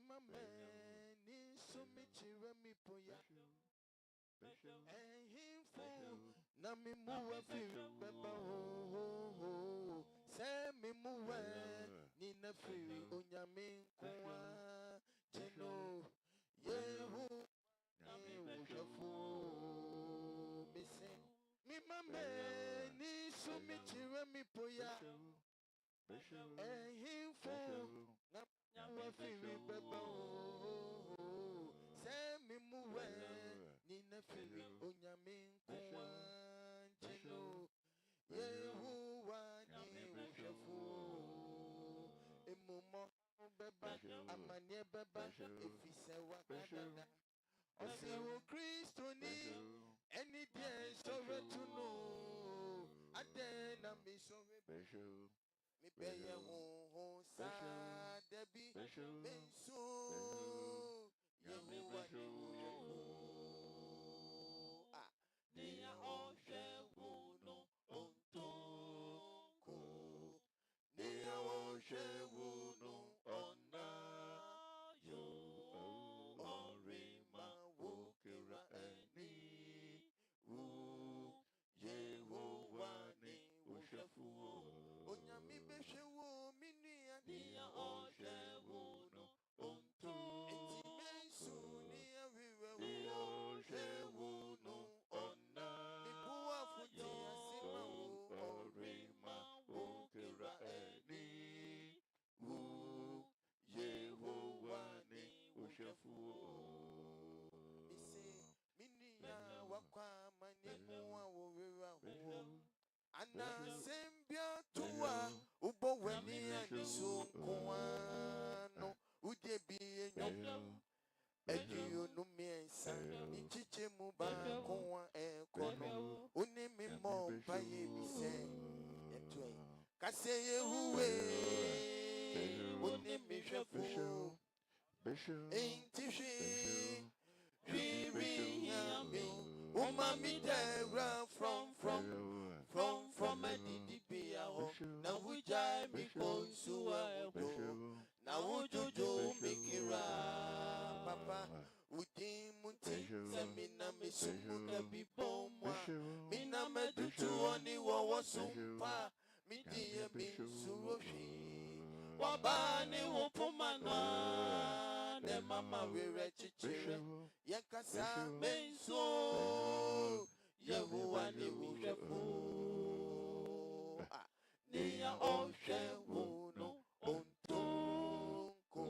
mama ni sumichira mi poya himfo na mi muwa fi beba ho se mi muwa ni na fi onyame kwa jeno yehu ni ushafu mi se mi mama ni sumichira mi poya himfo na muwa fi beba ho se mi muwa ni na fi onyame kwa jeno yehuwa ni ushafu emumo beba amanie beba efise wakadada osiwo Kristo ni eni die sore tuno adena mi sore mi beye ho sa debi menso yehuwa ni ushafu Nia oshe wuno ontonko Nia oshe wuno ona yo orima wukira eni wu Yehowa ni ushafu Onyami beshe wo minia Nia oshe wuno ontonko Enti mensu nia wiwe oshe wuno Wakwa manimu wa wowera ho ana sembia tuwa ubo weni aniso kwa no udebi enyo ediyo no miensa ni chiche mu ba kwa ekono oni mi mo paye bise etwe kase yehuwe oni mi hwefo intishi Umami dera from a didipia na wujai mi konsuwa na wujojo mikira papa udimuti semina misumuka bibomwa mina medutu oni wawasumpa midiye minsuroshi wabani wupumana ne mama wire chichire yakasa menso Yehuwa ni ushafu ni ya oshe wuno ontonko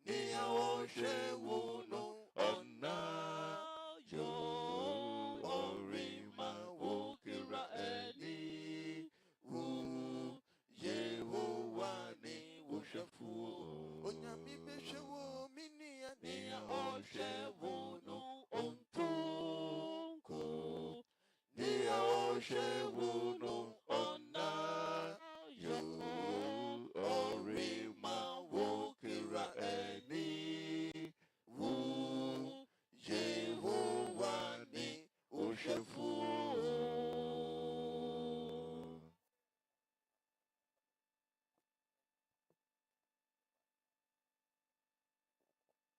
ni ya oshe wuno ona yo orima wukira eni wu Yehuwa ni ushafu onyami beshe wo mini ya ni ya oshe wuno ontonko ni ya oshe wuno ona yo orima wukira eni wu Yehuwa ni ushafu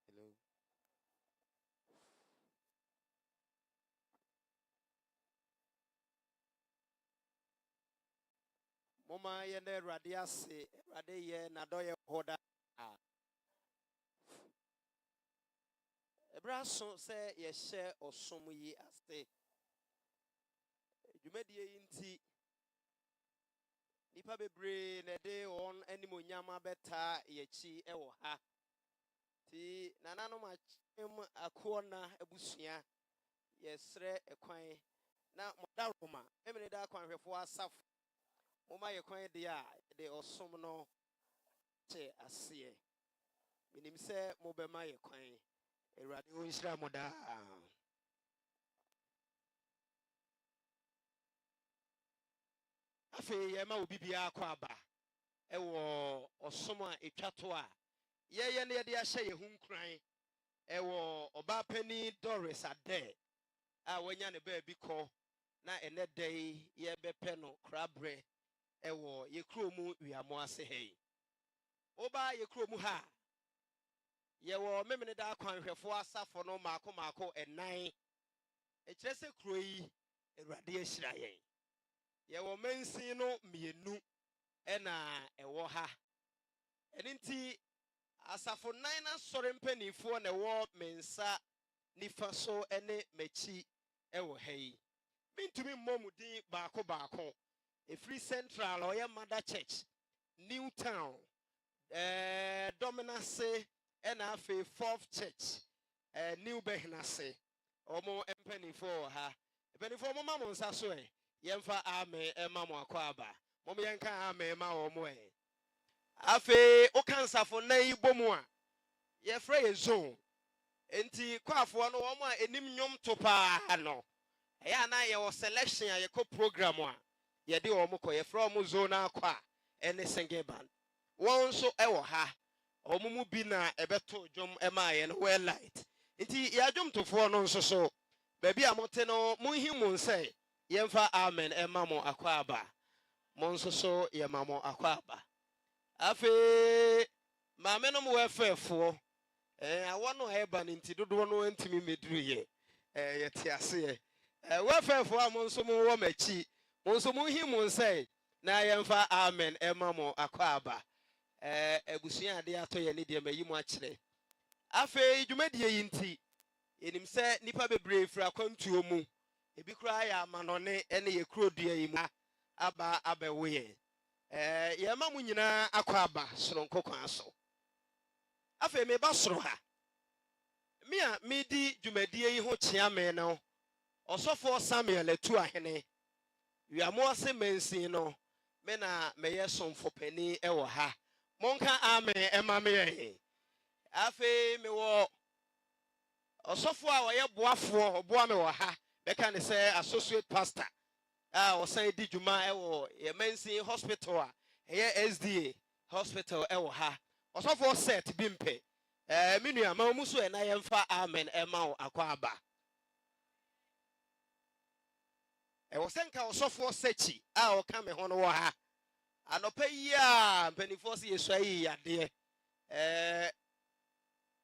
Hello. Mama yende radiase rade ye na doye hoda Ebraso se ye hye osom yi ase dwumadie nti nipa bebre na de on animonyama beta yechi ewo ha ti nananom achem akona abusua yesre ekwan na modaroma emene da kwanhwefo asaf moma yekwan de a de osom no che ase minim se mobema yekwan Erade onhira moda afi yema obi bia akwa aba ewo osom a etwato a ye ne de ahye ye hunkran ewo obapani Doris Addai a wanya ne ba bi ko na ene dai ye bepe no krabre ewo ye kromu wiamo ase hei oba ye kromu ha ye wo memene da kwanhwefo asafo no mako enan e kire se kuro yi Awurade ahyira yen ye wo mansin no mienu ena ewo ha eninti asafo nan na sore mpanifo na wo mensa nifa so ene machi ewo ha yi mintumi mmomudin baako Free Central or Mother Church Newtown Dominance NFA 4th Church New Behnase Omo empany for ha penny for mama sasoe yemfa ame mamo akwaba mom yenka ame ma omo afe okansa fo nan ibomu a ye fra ye zone enti kwafo no omo a enim nyom to pa no eya na ye wo selection a ye ko program a ye de omo ko ye fra omo zone akwa ene singing band won so ewo ha omo mu bi na ebeto dwom ema ye no well light enti ya dwom to fo no nso so baby amote no munhi mun say yemfa amen ema mo akwa aba mon so so ye mamo akwa aba afi maame no mo wefefo awo no eba nti dodo no ntimi meduru ye ye ti ase wefefo amon so mo wo machi mon so munhi mun say na yemfa amen ema mo akwa aba ebusuan ade ato ye ne de mayi mu akire afi dwumadie yi nti enim se nipa bebre fra kwantuo mu ebi kura ya amanone ene ye kurodua yi mu aba abewo ye ye ma mu nyina akwa aba soronko kwan so afi me ba soro ha me a me di dwumadie yi ho chia me no osofo Samuel etu ahene wiamo ase mansin no me na meye somfo pani ewo ha monka amen ema me ye afi me wo osofo a woye boafo oboa me wo ha beka ne say associate pastor o san di dwuma ewo ye mansin hospital a eye SDA hospital ewo ha osofo set bi mpe menua ma mu so e na yemfa amen ema wo akwa aba ewo senka osofo sechi a o ka me ho no wo ha anopa yi a mpanifo se yesu ayi yade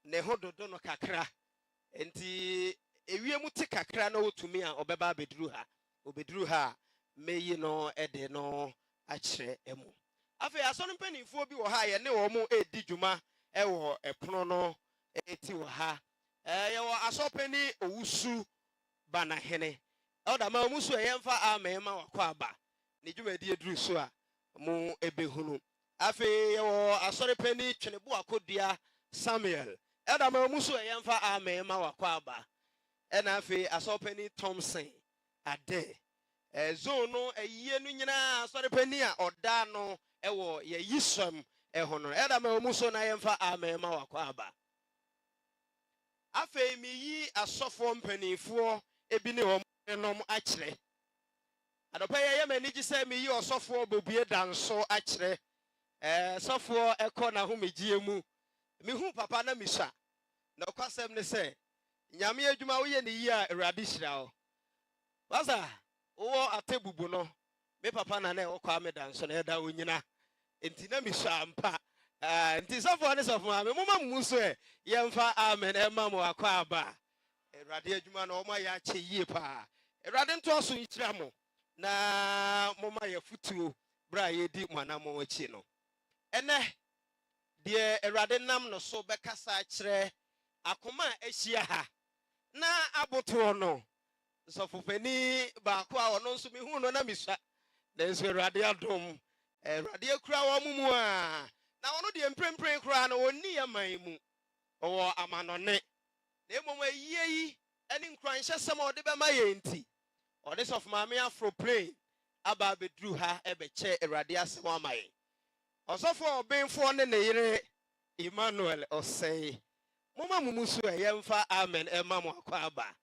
ne hododo no kakra enti ewie mu te kakra na otumi a obeba obeduru ha meyi no ede no akire emu afi aso mpanifo bi wo ha ye ne wo mu edi dwuma ewo epono no eti wo ha ye wo asopani owusu bana hene oda ma mu so yemfa amen ma wakwa aba ne dwumadi eduru so a mu ebehunu afi ye wo asorepani twenebo akodua Samuel oda ma mu so yemfa amen ma wakwa aba ena afi asopani Thompson ade zone no eyiye no nyina asorepani a oda no ewo ye yisam ehono oda ma mu so na yemfa amen ma wakwa aba afi mi yi asofo mpanifo ebi ne wo enom akire adopa ye mani gi se mi yi osofo bobue danso akire sofo eko na ho megie mu mi hu papa na misha na kwasem ne se nyame adwuma wo ye ne yi a Awurade hyira wo wasa wo atebubu no me papa na na wo kwa me danso na eda onyina enti na misha ampa enti sofo ne sofo ma me moma mu so yemfa amen ema mo akwa aba Awurade adwuma na o ma ya che yie pa Awurade nto aso nkyira mo na moma ya futuo bra ye di manamo achi no ene de Awurade nam no so bekasa kire akoma ahia ha na aboto no sofopani ba ko a ono nso mehu no na misha na nso Awurade adom Awurade akura wo mumu a na ono de mprempren kura na oni yaman mu owo amanone na emom ayi eni nkranhye sem ode be ma ye nti ode sof maame afro plane aba bedru ha ebeche Awurade asem amaye osofo obenfo ne ne yire Emmanuel osei moma mumusu yemfa amen ema mo akwa aba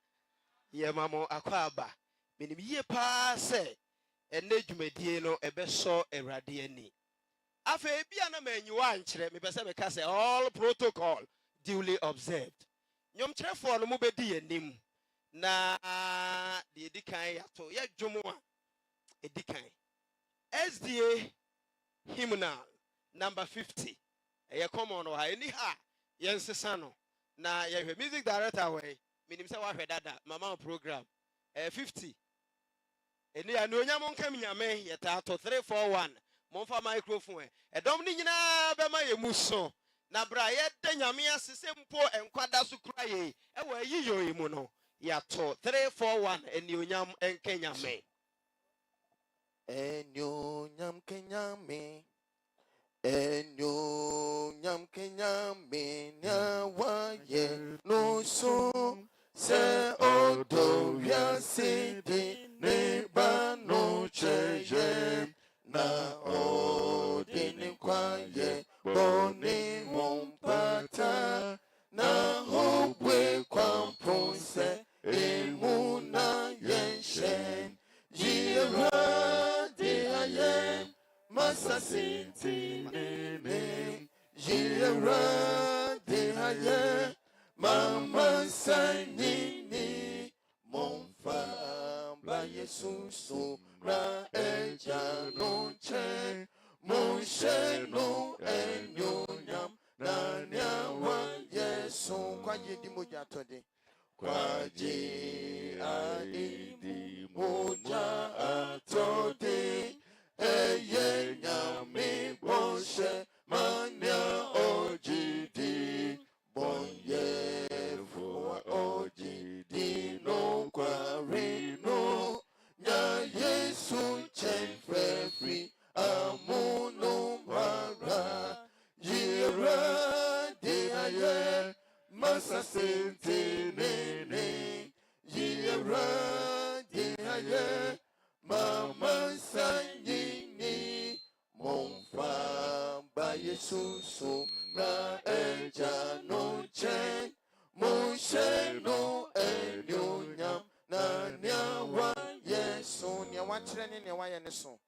yema mo akwa aba menim yie pa se enne dwumadie no ebeso Awurade ani afa bia na manyiwa ankire me pese me ka se all protocol duly observed nyom kirefo no mo bedi yanim na de edikan yato ya dwomo a edikan SDA hymnal number 50 eye common ha eni ha Yes, Sano. Na your music director way. Minim say what dada mama program. 50. Eni anu nyamon kam nyame yeta to 341. Momfa microphone. Edom ni nyina be ma ye muso. Na bra ye de nyame asese mpo enkwada so kura ye. E wa yiyo yi mu no. Ya to 341 eni onyam enke nyame. Enyo nyam kenyame. Enyo nyam kenyame nyawa ye no so se odo ya sidi neba no cheye na odini kwaye boni wompata na hobwe kwamponse emuna yenshen yira de ayem Masasinti nene Jira de haye Mama sanini Monfa ba Yesusu Ra eja no che Monshe no enyonyam Nanya wa Yesu Kwaji di moja tode Kwaji aidi moja atode Eye nyame boshe mania ojidi bonye fua ojidi no kwarino nya Yesu chen free amuno mara yira de aye masa sente nene yira de aye Mama sanyini monfa ba Yesusu na eja no chen monshe no enyonyam na nyawa Yesu nyawa chire ne nyawa ye ne so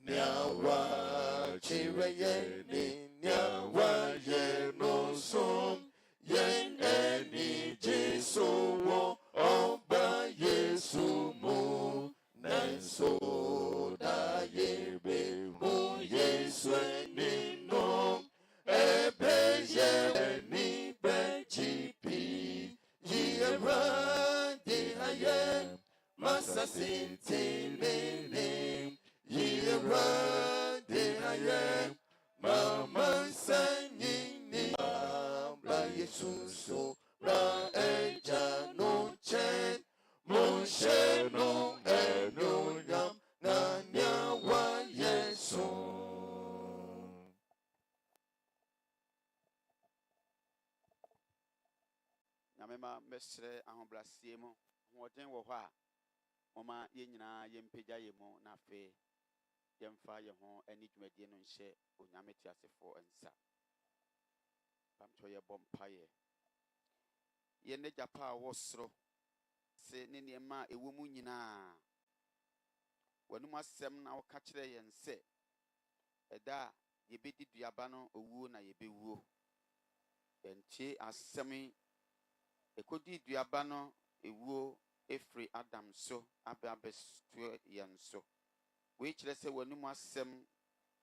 nyawa chire ye ne nyawa ye no so yen eni Jesu wo oba Yesu mo Nanso da yebe mo Yesu ni no ebe ye ni bejipi yera de haye masa sinti nene yera de haye mama sanyini ba Yesuso ra eja no chen Monshe no enyonyam na nyawa Yesu. Nyamema mesre ahobrasie mu hoden wo hɔ a moma ye nyinaa yempagya ye mu na fe yemfa ye ho ani dwumadie no nhyɛ onyame tiasefo nsa pamto ye bompaye ye ne japa wo soro se ne niema ewo mu nyinaa wanum asɛm na woka kyerɛ yɛn sɛ ɛda yebedi duaba no owuo na yebewuo entie asɛm ekodi duaba no ewuo efri Adam so ababesto yɛn so we kyerɛ sɛ wanum asɛm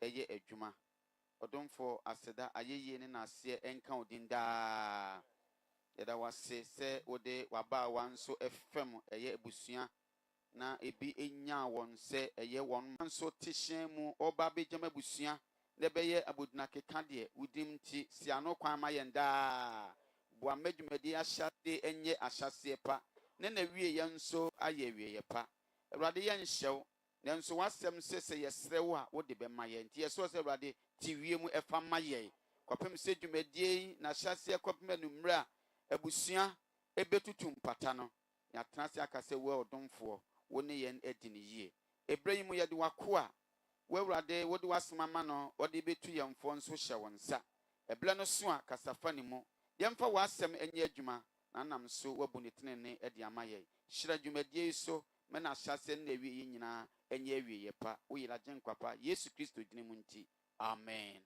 ɛyɛ adwuma ɔdomfo aseda ayeye ne naseɛ enka odin daa yɛda wase sɛ wode waba wanso efem ɛyɛ abusua na ebi enya won se eye won nso tehyen mu oba bejama busua na beye aboduna keka de wudim ti siano kwan ma yenda boa madwumadi ahyade enye ahyase pa ne na wie ye nso aye wie ye pa awrade ye nhyew na nso wasem sese yesrewo a wode be ma ye nti yeso se awrade ti wie mu efa ma ye kopem se dwumadi na ahyase kopem anumra abusua ebetutum pata no ya transe akase wo odomfo woni yen edini yie ebrahim yede wakoa wawrade wode wasmama no wode betu yemfo nso hye wonsa eble no so a kasafa ne mu yemfa wasem enye adwuma na nam so wabunitene ne ede amaye hyira dwumadie so me na hyase na wie nyina enye wie ye pa wo yira genkwapa Yesu Kristo dine mu nti amen.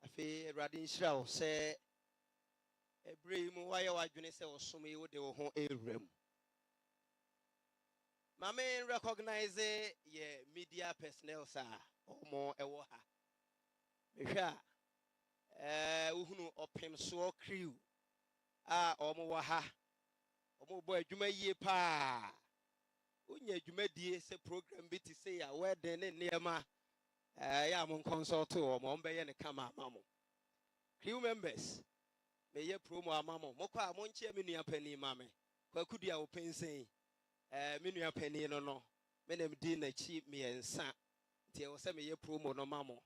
Afi radin shira wo se Ebrahim why wadwene se osome yi wode wo ho ewram. Mame recognize ye media personnel sir. ɔmo ɛwɔ ha mehwɛ a wohunu ɔpem soɔ crew a ɔmo wɔ ha ɔmo bɔ adwuma yie paa wonya adwumadie sɛ program bi te sɛ a wedding ne nneɛma yɛ a mo consult ɔmo bɛyɛ ne kama ama mo crew members meyɛ promo ama mo mokɔ a monkyea me nua panin ma me kwakudi a wopɛnsɛn me nua panin no menem di n'akyi mmiɛnsa nti ɛwɔ sɛ meyɛ promo no ma mo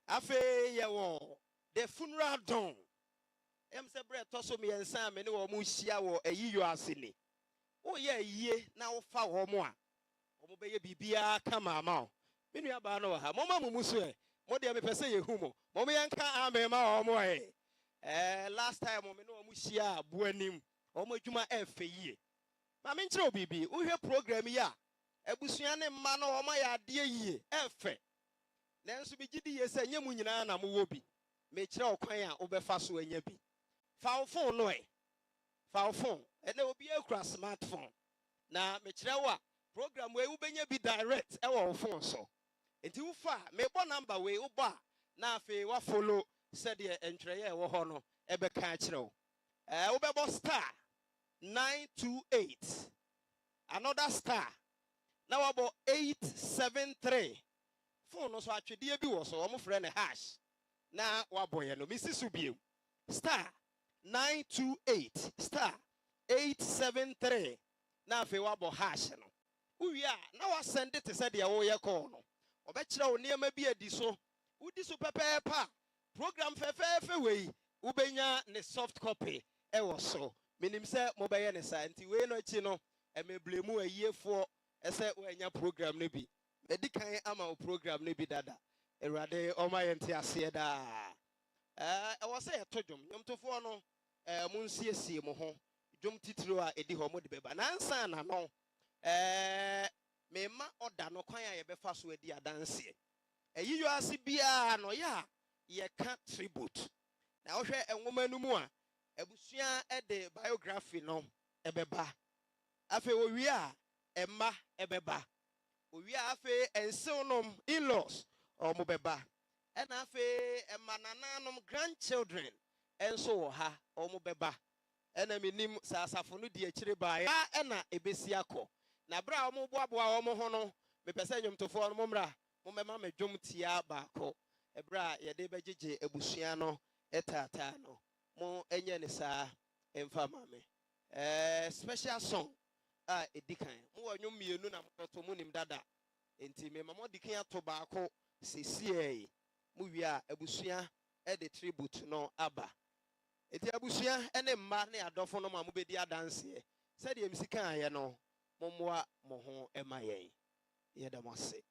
afei yɛwɔ the funeral dome ɛm sɛ berɛ ɛtɔ so mmiɛnsa a me ne wɔ mo hyia wɔ ayiyɔ ase ni woyɛ ayie na wofa wɔ mo a ɔmo bɛyɛ biribiara kama ama wo me nua baa no wɔ ha mɔma mo mu so ɛ mo deɛ mepɛ sɛ yɛhu mo mɔmo yɛnka amen ma ɔmo last time me ne ɔmo hyia a boanim ɔmo adwuma ɛfɛ yie ma menkyerɛ wo biribi wohwɛ program yi a abusua ne mma no ɔmo yɛ adeɛ yie ɛfɛ nanso megye di yie sɛ nyɛ mu nyinaa na mowɔ bi mekyerɛ wo kwan a wobɛfa so anya bi fa wo phone no fa wo phone ɛnɛ obi akura smartphone na mekyerɛ wo a program wei wobɛnya bi direct ɛwɔ wo phone so enti wofa mebɔ number wei wobɔ a na afei wafolo sɛdeɛ ntwerɛeɛ ɛwɔ hɔ no ɛbɛka akyerɛ wo wobɛbɔ star 928 another star na wabɔ 873 phone no so atwedeɛ bi wɔ so ɔmo frɛ ne hash na wabɔ yɛ no mesi so bio star 928 star 873 na afei wabɔ hash no wowie a na wasɛnde te sɛ deɛ woyɛ kɔɔ no ɔbɛkyerɛ wo nneɛma bi adi so wodi so pɛpɛɛpɛ a program fɛfɛɛfɛ wei wobɛnya ne soft copy ɛwɔ so menim sɛ mobɛyɛ ne saa nti wei no akyi no ɛmɛble mu ayiefoɔ ɛsɛ woanya program no bi mɛdi kan ama wo program no bi dada awurade ɔma yɛ nte aseɛ daa ɛwɔ sɛ yɛto dwom nnwomtofoɔ no mo nsiesie mo ho dwom titiro a ɛdi hɔ mo de bɛba nansa na no mema ɔda no kwan a yɛbɛfa so adi adanseɛ ɛyiyɔ ase biara no yɛ a yɛka tribute na wohwɛ nwoma no mu a abusua de biography no ɛbɛba afei owie a ɛmma ɛbɛba owie a afei ɛnsew nom in-laws ɔmo bɛba ɛna afei ɛma nananom grandchildren ɛnso wɔ ha ɔmo bɛba ɛna menim sɛ asafo no di akyire baeɛ ɛna ɛbɛsi akɔ na berɛ a ɔmo boaboa ɔmo ho no mepɛ sɛ nnwomtofoɔ no mommra mommɛma me dwom tia baako ɛberɛ a yɛde bɛgyegye abusua no ɛtaataa no mo ɛnyɛ ne saa ɛmfa ma me special song a ɛdi kan mowɔ nnwom mmienu na mobɛto mo nim dada enti mema mɔde kan ato baako sesiei mowie a abusua ɛde tribute no aba enti abusua ɛne mma ne adɔfo no ma mobɛdi adanseɛ sɛdeɛ msi kaeɛ no mommoa mo ho ɛma yɛn yɛda mo ase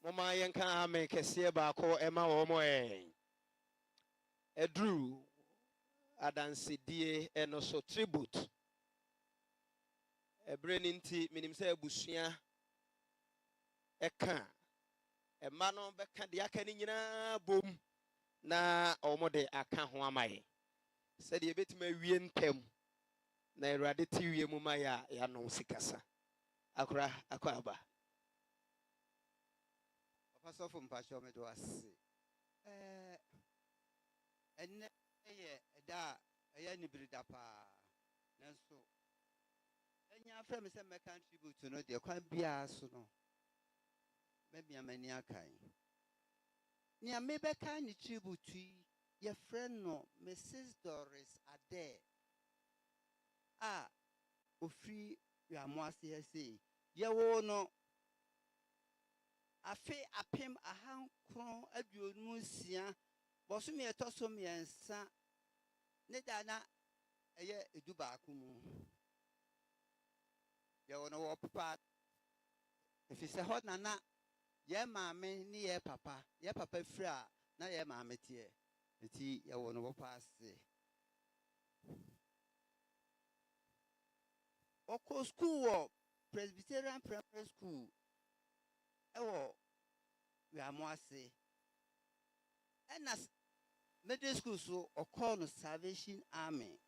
Mama yanka me kese ba ko ema wo mo edru adansedie eno so tribute ebreninti minim se abusua eka ema no beka de aka ni nyina bom na omode aka ho amaye se de betima wie ntem na erade ti wie mu ma ya no sikasa akora akwaba Pastor from Pastor Medwas. Enne da ni brida pa nanso enya afra me se me contribute no de kwan bia so no me bia mani akan ni ame be kan ni tribute ye friend no Mrs. Doris Addai ofri ya mo ase ese ye wo no afe apem ahankron aduonu nsia boso me etoso me ensa ne dana eye edu baako mu ye wono wo papa if se hot na ye maame ni ye papa fira na ye maame tie enti ye wono wo paase oko school wo Presbyterian Primary School ewo we amoase enas middle school so oko no Salvation Army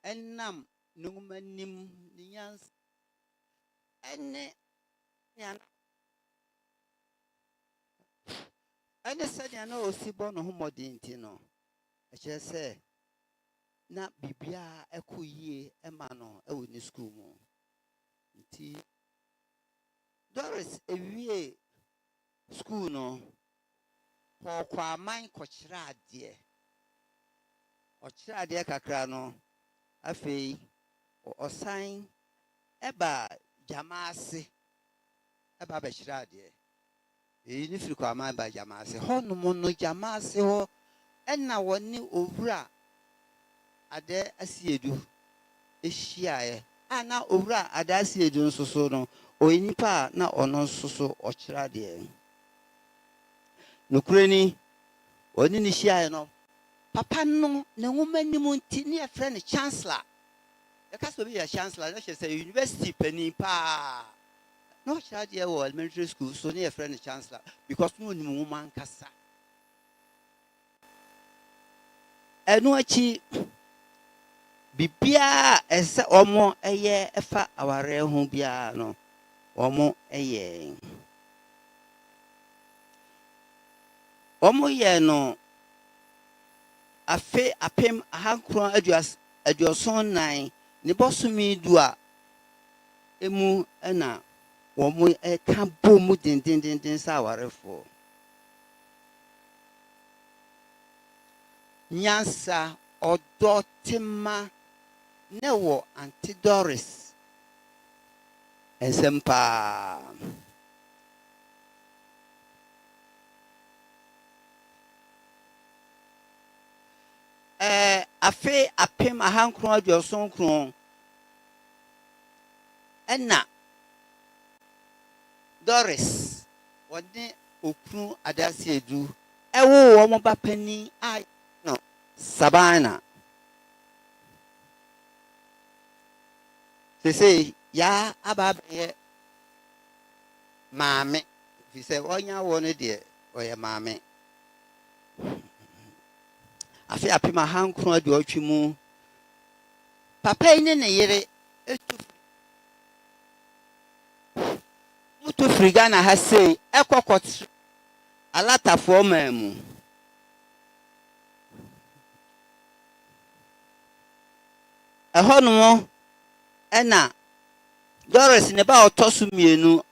enam numanim nians ene sadia na osibo no homodinti no eche se na bibia ekoyie ema no ewo ni school mu nti Doris ewie school no kwa man ko chirade kakra no afei osan eba jamaase eba be chirade ni firi kwa man ba jamaase hono no jamaase ho enna woni owura ade asiedu ehia ana owura ade asiedu nsoso no oyinipa na ono nsoso ochirade nukureni oni ni hia no papa no ne nwumanim nti ne friend chancellor e ka so bi ya chancellor na say university pani pa no charge wo elementary school so ne friend chancellor because no ni nwuma nkasa enu achi bibia ese omo eye efa aware ho bia no omo eye omo ye no afe apem ahankron aduason nan ne bosumi dua emu na omo ka bomu dindindindin sa awarefo nyansa odotima ne wo Auntie Doris esempa afe apem ahankron aduason kron ena Doris wode okru adase edu ewo wo mo bapani ai no Sabana say ya ababe maame fi say onya wo no de oye maame afi apima hankron ade otwi mu papa ni ne yere etu mutu friga na ha sei ekokot alatafo mamu ehonu ena Doris ne ba otosu mienu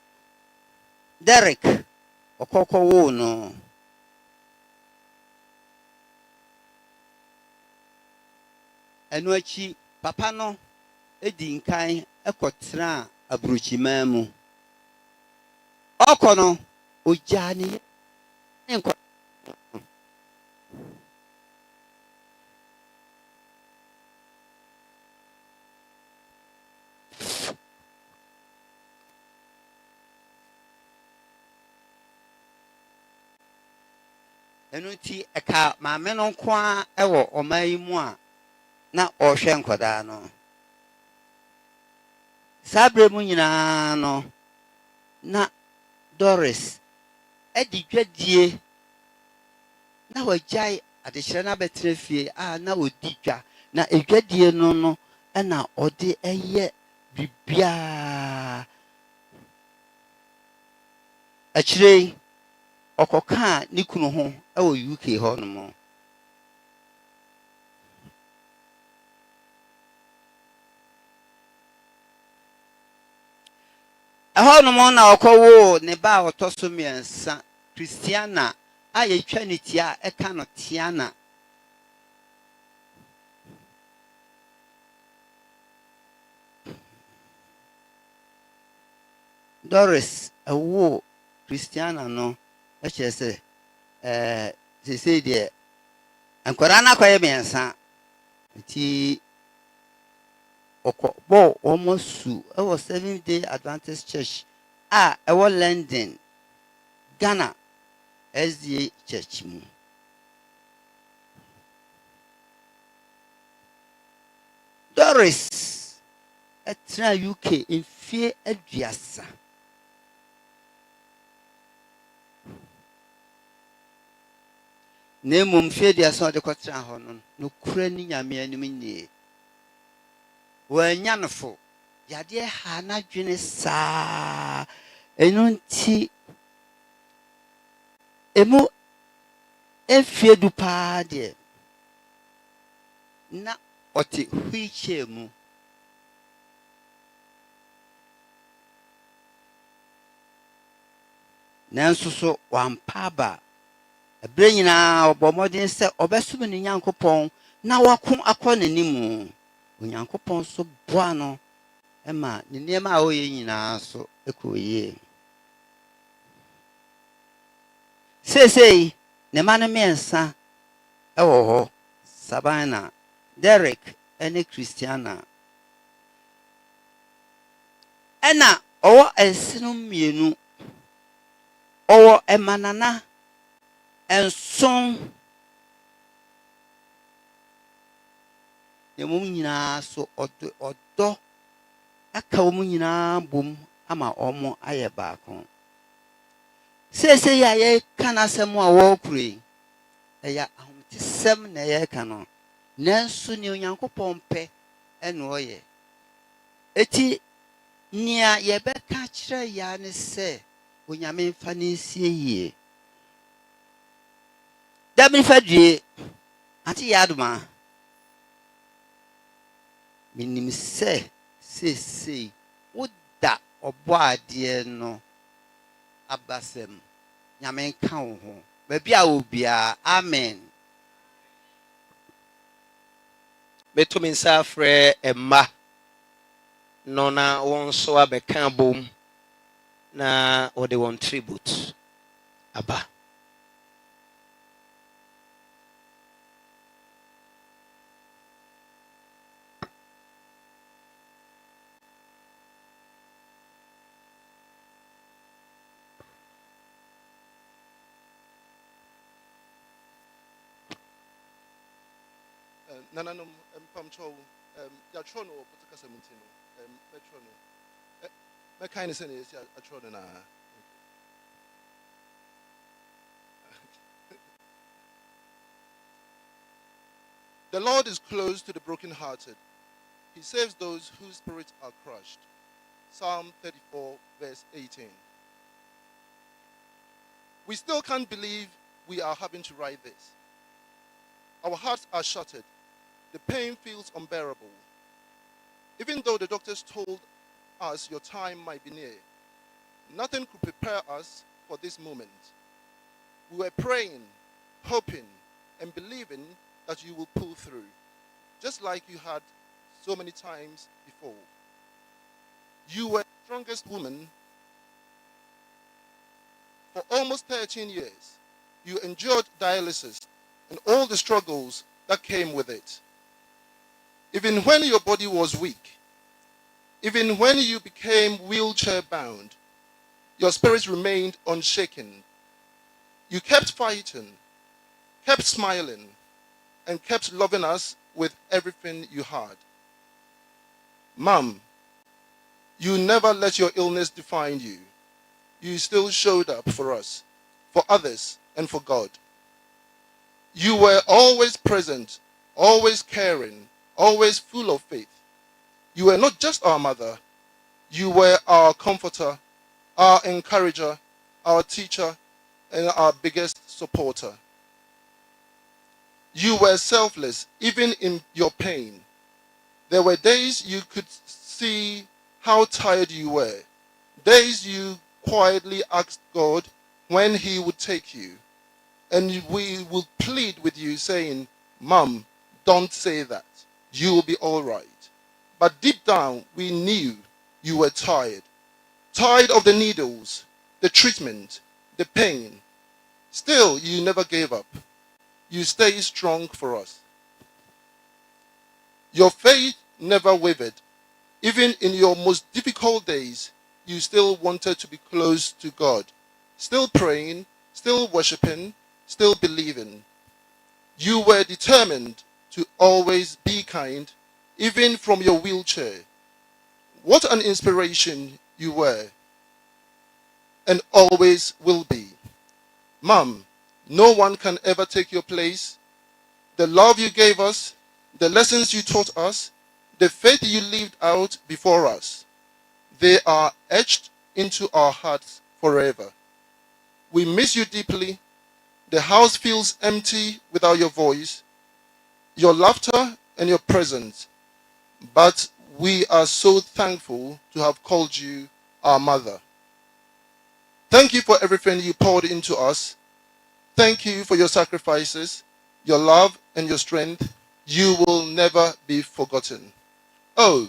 Derek okoko wo no enu achi papa no edi nkan ekotra abruchima mu okono ojani enko Enuti eka maame no nko a ewo ɔman yi mu a na ɔhwɛ nkwadaa no. Saa bere mu nyinaa no na Doris edi dwadie na wagyae adekyerɛ no abɛtena fie a na odi dwa na edwadie no ɛna ɔde ɛyɛ biribiaa. Akyire ɔkɔkaa ne kunu ho ɛwɔ UK hɔ no mu. Ɛhɔ no mu na ɔkɔwoo ne ba a ɔtɔ so mmiɛnsa, Christiana a yɛtwa ne ti a ɛka no Tiana. Doris ɛwoo Christiana no ɛkyerɛ sɛ sesei deɛ nkwadaa no akɔyɛ mmiɛnsa nti ɔkɔbɔ wɔn su ɛwɔ Seventh-day Adventist Church a ɛwɔ London, Ghana SDA Church mu. Doris ɛtena UK mfie aduasa. Na mmom mfie aduasa ɔde kɔtena hɔ no nokura ne Nyame anim nie. Wɔanya no fo yadeɛ ha n'adwene saa. Ɛno nti emu efie du paa deɛ na ɔte wheelchair mu. Nanso so wampa aba. Ɛberɛ nyinaa ɔbɔ mmɔden sɛ ɔbɛsom ne Nyankopɔn na wako akɔ n'anim. Onyankopɔn so boa no ɛma ne nneɛma a ɔyɛ nyinaa so ɛkɔ yie. Seesei ne ma no mmiɛnsa ɛwɔ hɔ, Sabina, Derek ɛne Christiana. Ɛna ɔwɔ ɛseno mmienu. Ɔwɔ ɛmanana ɛnson. Na mmom nyinaa so ɔdɔ aka wɔn nyinaa bom ama wɔn ayɛ baako. Seesei a yɛka n'asɛm a wɔrekure yi ɛyɛ ahomtesɛm na yɛreka no, nanso nea Onyankopɔn pɛ ɛna ɔyɛ. Eti nea yɛbɛka kyerɛ yɛa ne sɛ Onyame mfa ne nsie yie. Dabi fa due ate yɛ adoma. Minim sɛ seesei woda ɔbɔ adeɛ no abasɛm. Nyame nka wo ho. Baabi a wo biara. Amen. Meto me nsa afrɛ ɛmma no na wɔn nso abɛka bom na wɔde wɔn tribute aba. Nananum Pamcho, Yatrono, Putica Sementino, Metrono. My kind of saying is Yatrona. The Lord is close to the brokenhearted. He saves those whose spirits are crushed. Psalm 34, verse 18. We still can't believe we are having to write this. Our hearts are shattered. The pain feels unbearable. Even though the doctors told us your time might be near, nothing could prepare us for this moment. We were praying, hoping, and believing that you will pull through, just like you had so many times before. You were the strongest woman for almost 13 years. You endured dialysis and all the struggles that came with it. Even when your body was weak, even when you became wheelchair bound, your spirit remained unshaken. You kept fighting, kept smiling, and kept loving us with everything you had. Mom, you never let your illness define you. You still showed up for us, for others, and for God. You were always present, always caring, always full of faith. You were not just our mother, you were our comforter, our encourager, our teacher, and our biggest supporter. You were selfless, even in your pain. There were days you could see how tired you were, days you quietly asked God when He would take you. And we will plead with you saying, Mom, don't say that. You will be all right. But deep down, we knew you were tired. Tired of the needles, the treatment, the pain. Still, you never gave up. You stayed strong for us. Your faith never wavered. Even in your most difficult days, you still wanted to be close to God. Still praying, still worshiping, still believing. You were determined to always be kind, even from your wheelchair. What an inspiration you were, and always will be. Mom, no one can ever take your place. The love you gave us, the lessons you taught us, the faith you lived out before us, they are etched into our hearts forever. We miss you deeply. The house feels empty without your voice, your laughter, and your presence. But we are so thankful to have called you our mother. Thank you for everything you poured into us. Thank you for your sacrifices, your love, and your strength. You will never be forgotten. Oh,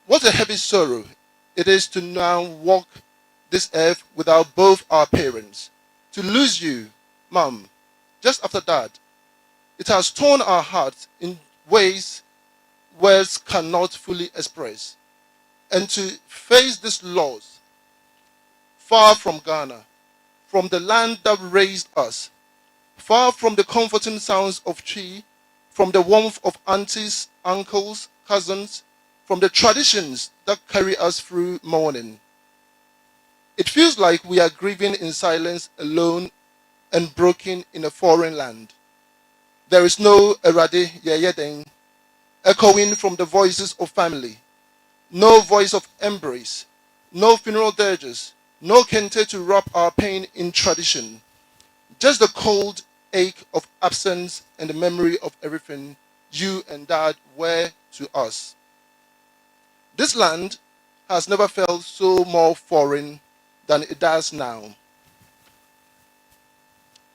what a heavy sorrow it is to now walk this earth without both our parents. To lose you, Mom, just after that. It has torn our hearts in ways words cannot fully express. And to face this loss, far from Ghana, from the land that raised us, far from the comforting sounds of tea, from the warmth of aunties, uncles, cousins, from the traditions that carry us through mourning. It feels like we are grieving in silence, alone and broken in a foreign land. There is no Erade Yeyeden echoing from the voices of family, no voice of embrace, no funeral dirges, no kente to wrap our pain in tradition, just the cold ache of absence and the memory of everything you and Dad were to us. This land has never felt so more foreign than it does now.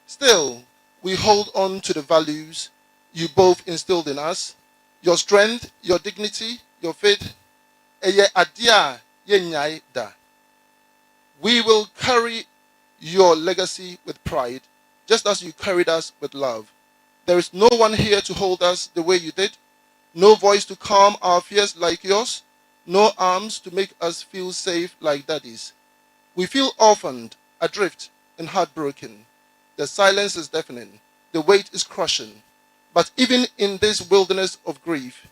Still, we hold on to the values you both instilled in us, your strength, your dignity, your faith. We will carry your legacy with pride, just as you carried us with love. There is no one here to hold us the way you did, no voice to calm our fears like yours, no arms to make us feel safe like Daddy's. We feel orphaned, adrift, and heartbroken. The silence is deafening, the weight is crushing. But even in this wilderness of grief,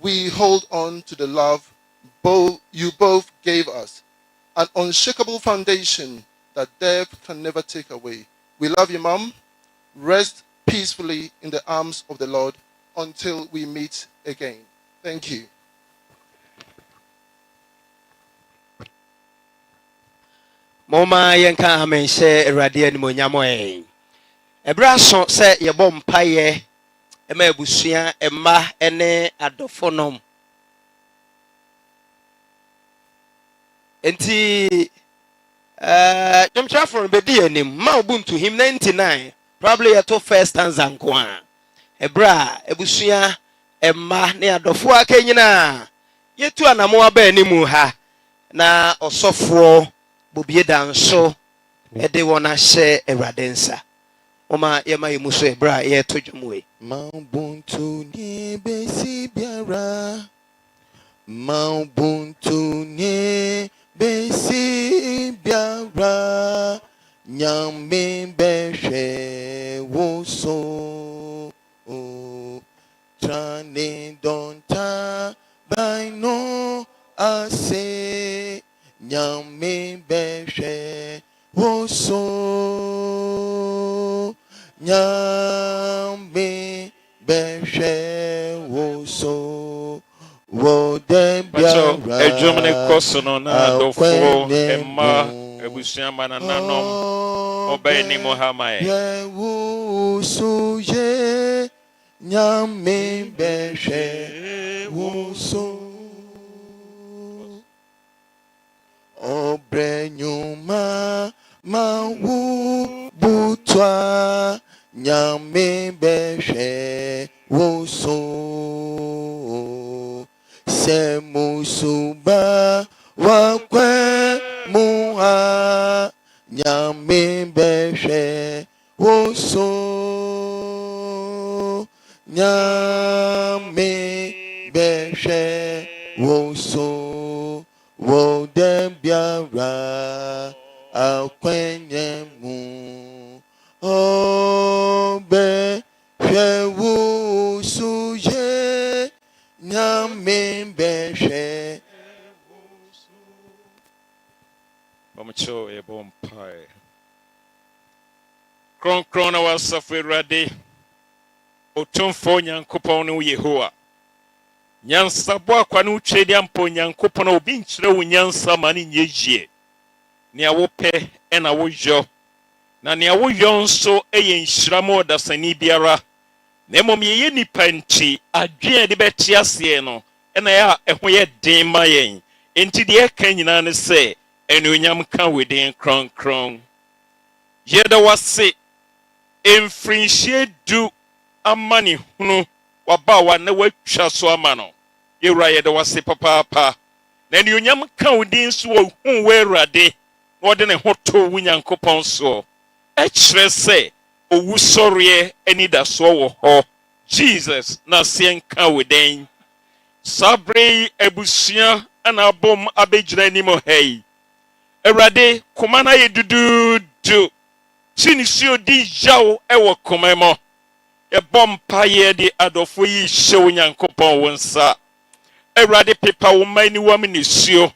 we hold on to the love you both gave us, an unshakable foundation that death can never take away. We love you, Mom. Rest peacefully in the arms of the Lord until we meet again. Thank you. Moma yenka amenhye Awurade animonyam ɛ. Ebra so sɛ yɛbɔ mpaeɛ ɛma abusua ɛma ɛne adɔfonom. Enti Jomchafron bedi anim ma ubuntu him 99 probably yato first stanza nko a. Ebra abusua ɛma ne adɔfo aka nyina yetu anamo aba animu ha na ɔsɔfoɔ bobie danso ede wona hye Awurade nsa. Oma yema yimuso ebra yeto dwumwe. Maubuntu ni besi biara. Maubuntu ni besi biara. Nyame behwe wo ase nyame behwe woso nyame behwe woso wo de Pacho biara ejomne kosono na dofo emma akwenemu ebusuama na nanom obey ni Muhammad. Yewusu ye nyame behwe woso obrenyuma mawu butwa nyame behwe woso semusuba wakwe muha nyame behwe woso nyame behwe woso wo de biara akwenye mu obe hwe woso ye nyame behwe Omucho ebompai. Kron na wasafu rade. Otumfo nyankopon no Yehowa. Nyansa bo akwa no twedi ampo nyankopon obi nkyere wo nyansa mane nyejie. Nea wo pɛ ɛna wo yɔ. Na nea wo yɔ nso ɛyɛ nhyira mo dasani biara. Na mmom yɛyɛ nipa nti adwene de bɛte aseɛ no ɛna ya ɛho yɛ den ma yɛn. Enti de ɛka nyinaa ne sɛ ɛnuonyam ka within kron. Yɛda wase emfrinhyie du amani hunu wabawa na watwa so ama no. Yɛwura yɛda wase papaapa. Na ɛnuonyam ka within so wo hu we Awurade. Na ɔde ne ho to wo Nyankopɔn so. Ɛkyerɛ sɛ owu sɔreɛ ani da so wɔ hɔ. Jesus na seɛ nka within. Sabre ebusua ana abom abegyina anim ha yi. Awurade koma na yɛ dududu. Sinisuo di yaw ɛwɔ koma mo. Ɛbɔ mpaeɛ de adɔfo yi hyɛ wo Nyankopɔn wo nsa. Awurade pepa wo man ni wam nisuo.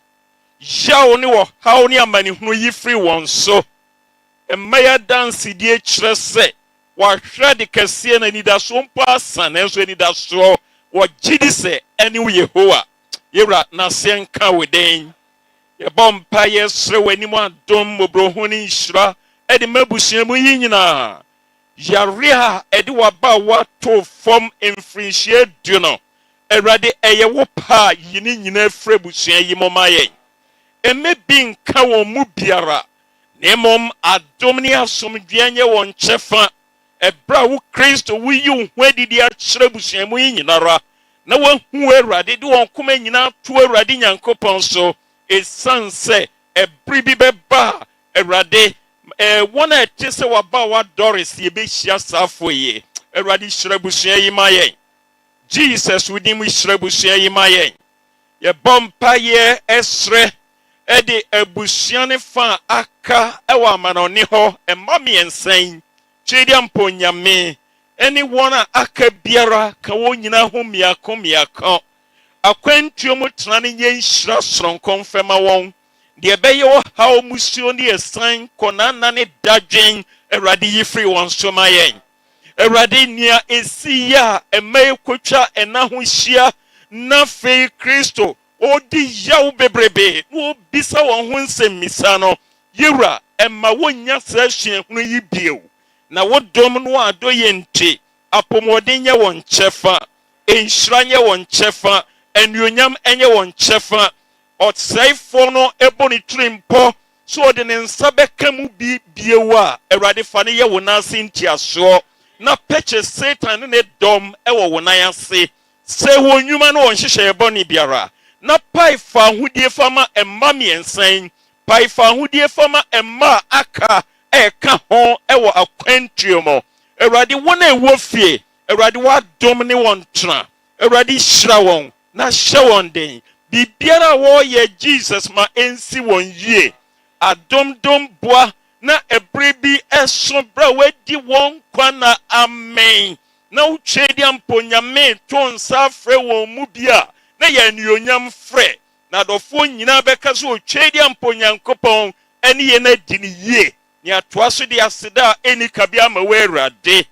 Yaw ne wɔ haw ne amanehunu yi firi wɔn so. Mmaya dansi die kyerɛ sɛ wahwɛ de kɛseɛ na nidaso mpo asa nanso nidaso wɔgye di sɛ ɛne wo Yehowa. Yɛwura na seɛ nka wo den. Yɛbɔ mpaeɛ srɛ w'anim adom mmɔborɔho ne nhyira ɛde mabusua mu yi nyinaa. Yare a ɛde waba wato fam mfirinhyia du no. Awurade ɛyɛ wo pa yi ne nyinaa firi abusua yi mo ma yɛn. Ɛmɛ bi nka wɔn mu biara. Na mmom adom ne asomdwoe nyɛ wɔn kyɛfa. Ɛbra wo Kristo woyi wo ho adidi akyerɛ abusua mu yi nyinara. Na wahu Awurade de wɔn koma nyinaa to Awurade Nyankopɔn so. Ɛsiane sɛ ɛbere bi bɛba Awurade wɔn a ɛte sɛ waba wa Doris yɛbɛhyia saafo yi. Awurade hyira abusua yi ma yɛn. Jesus wodim hyira abusua yi ma yɛn. Yɛbɔ mpaeɛ ɛsrɛ ɛde abusua ne fa aka ɛwɔ amanɔne hɔ ɛma mmiɛnsa. Twedi ampo nyame ɛne wɔn a aka biara ka wɔn nyinaa ho mmiako. Akwantuo mu tena ne nyɛ nhyira soronko mfɛma wɔn. Deɛ ɛbɛyɛ wɔ haw musuo ne ɛsan kɔnana ne dadwen Awurade yi firi wɔn so ma yɛn. Awurade nea esi ya ɛma ekotwa ɛna ho hyia na fei Kristo odi yaw bebrebe na obisa wɔn ho nsɛmmisa no. Yɛwura ɛma wɔnya saa suahunu yi bio. Na wodom no adɔ yɛ nti apɔmɔden nyɛ wɔn kyɛfa. Nhyira nyɛ wɔn kyɛfa. Ɛnuonyam ɛnyɛ wɔn kyɛfa. Ɔsɛefoɔ no ɛbɔ ne tiri mpɔ so ɔde ne nsa bɛka mu bi biewu a Awurade fa ne yɛ wo nan ase ntiasoɔ. Na pɛkyɛ Satan ne dɔm ɛwɔ wo nan ase. Sɛ wɔn nnwuma no wɔn hyehyɛ bɔne biara. Na pae fa ahodie fama ɛmma mmiɛnsa. Pae fa ahodie fama ɛmma aka ɛka ho ɛwɔ akwantuo mu. Awurade wɔn a ɛwɔ fie. Awurade wadom ne wɔn tena. Awurade hyira wɔn na hyɛ wɔn den. Bibiara a wɔyɛ Jesus ma ensi wɔn yie. Adomdom boa na ɛbere bi ɛso bra wadi wɔn kwa na amen. Na utwedi ampo nyame to nsa frɛ wɔn mu bi a na yɛ anuonyam frɛ. na dɔfoɔ nyinaa bɛka so otwedi ampo nyankopɔn ɛne yɛ na di ne yie ne atoa so de aseda ɛni kabi ama wɔ Awurade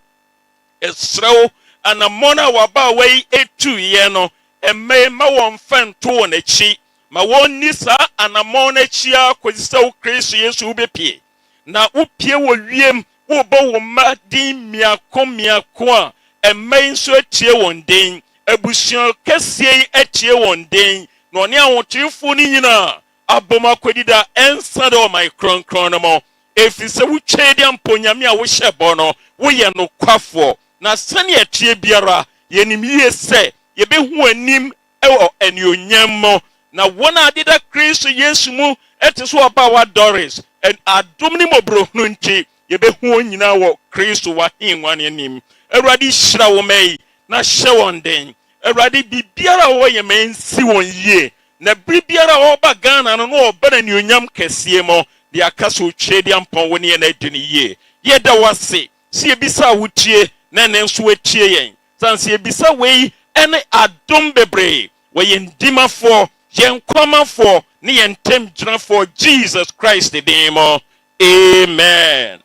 ɛsrɛw anammɔn a waba a wɔyi ɛtuyɛ no ɛmmɛn ma wɔn fɛnto wɔn akyi ma wɔn ni saa anammɔn n'akyi a kɔsi sɛ wo Kristo Yesu wobɛpie na wopie wɔ wiem wobɔ wo mma din mmiako a ɛmmɛn nso atie wɔn den abusua kɛseɛ yi atie wɔn den na ɔne ahotefoɔ no nyinaa abom akɔdida ɛnsa dɛ ɔman kronkron no mɔ ɛfiri sɛ wotwɛ de ampo nyame a wohyɛ bɔ no woyɛ nokwafoɔ na sɛnea ɛteɛ biara yɛnim yie sɛ yɛbɛhu anim ɛwɔ anuonyam mu na wɔn a adeda Kristo Yesu mu ɛte so ɔbaawa Doris adom ne mmɔborɔhunu nti yɛbɛhu wɔn nyinaa wɔ Kristo w'ahengua no anim. Awurade hyira wo ma yi na hyɛ wɔn den. Awurade biribiara a wɔyɛ ma nsi wɔn yie na biribiara a wɔba Ghana no na ɔba n'anuonyam kɛseɛ mu de aka so otwe de ampɔn wo ne yɛ na adi ne yie. Yɛda wase si ebisa a wotie na ne nso watie yɛn sanse ebisa wei ɛne adom bebree wɔyɛ ndimafoɔ yɛn kwamafoɔ ne yɛn ntam gyinafoɔ Jesus Christ din mu. Amen.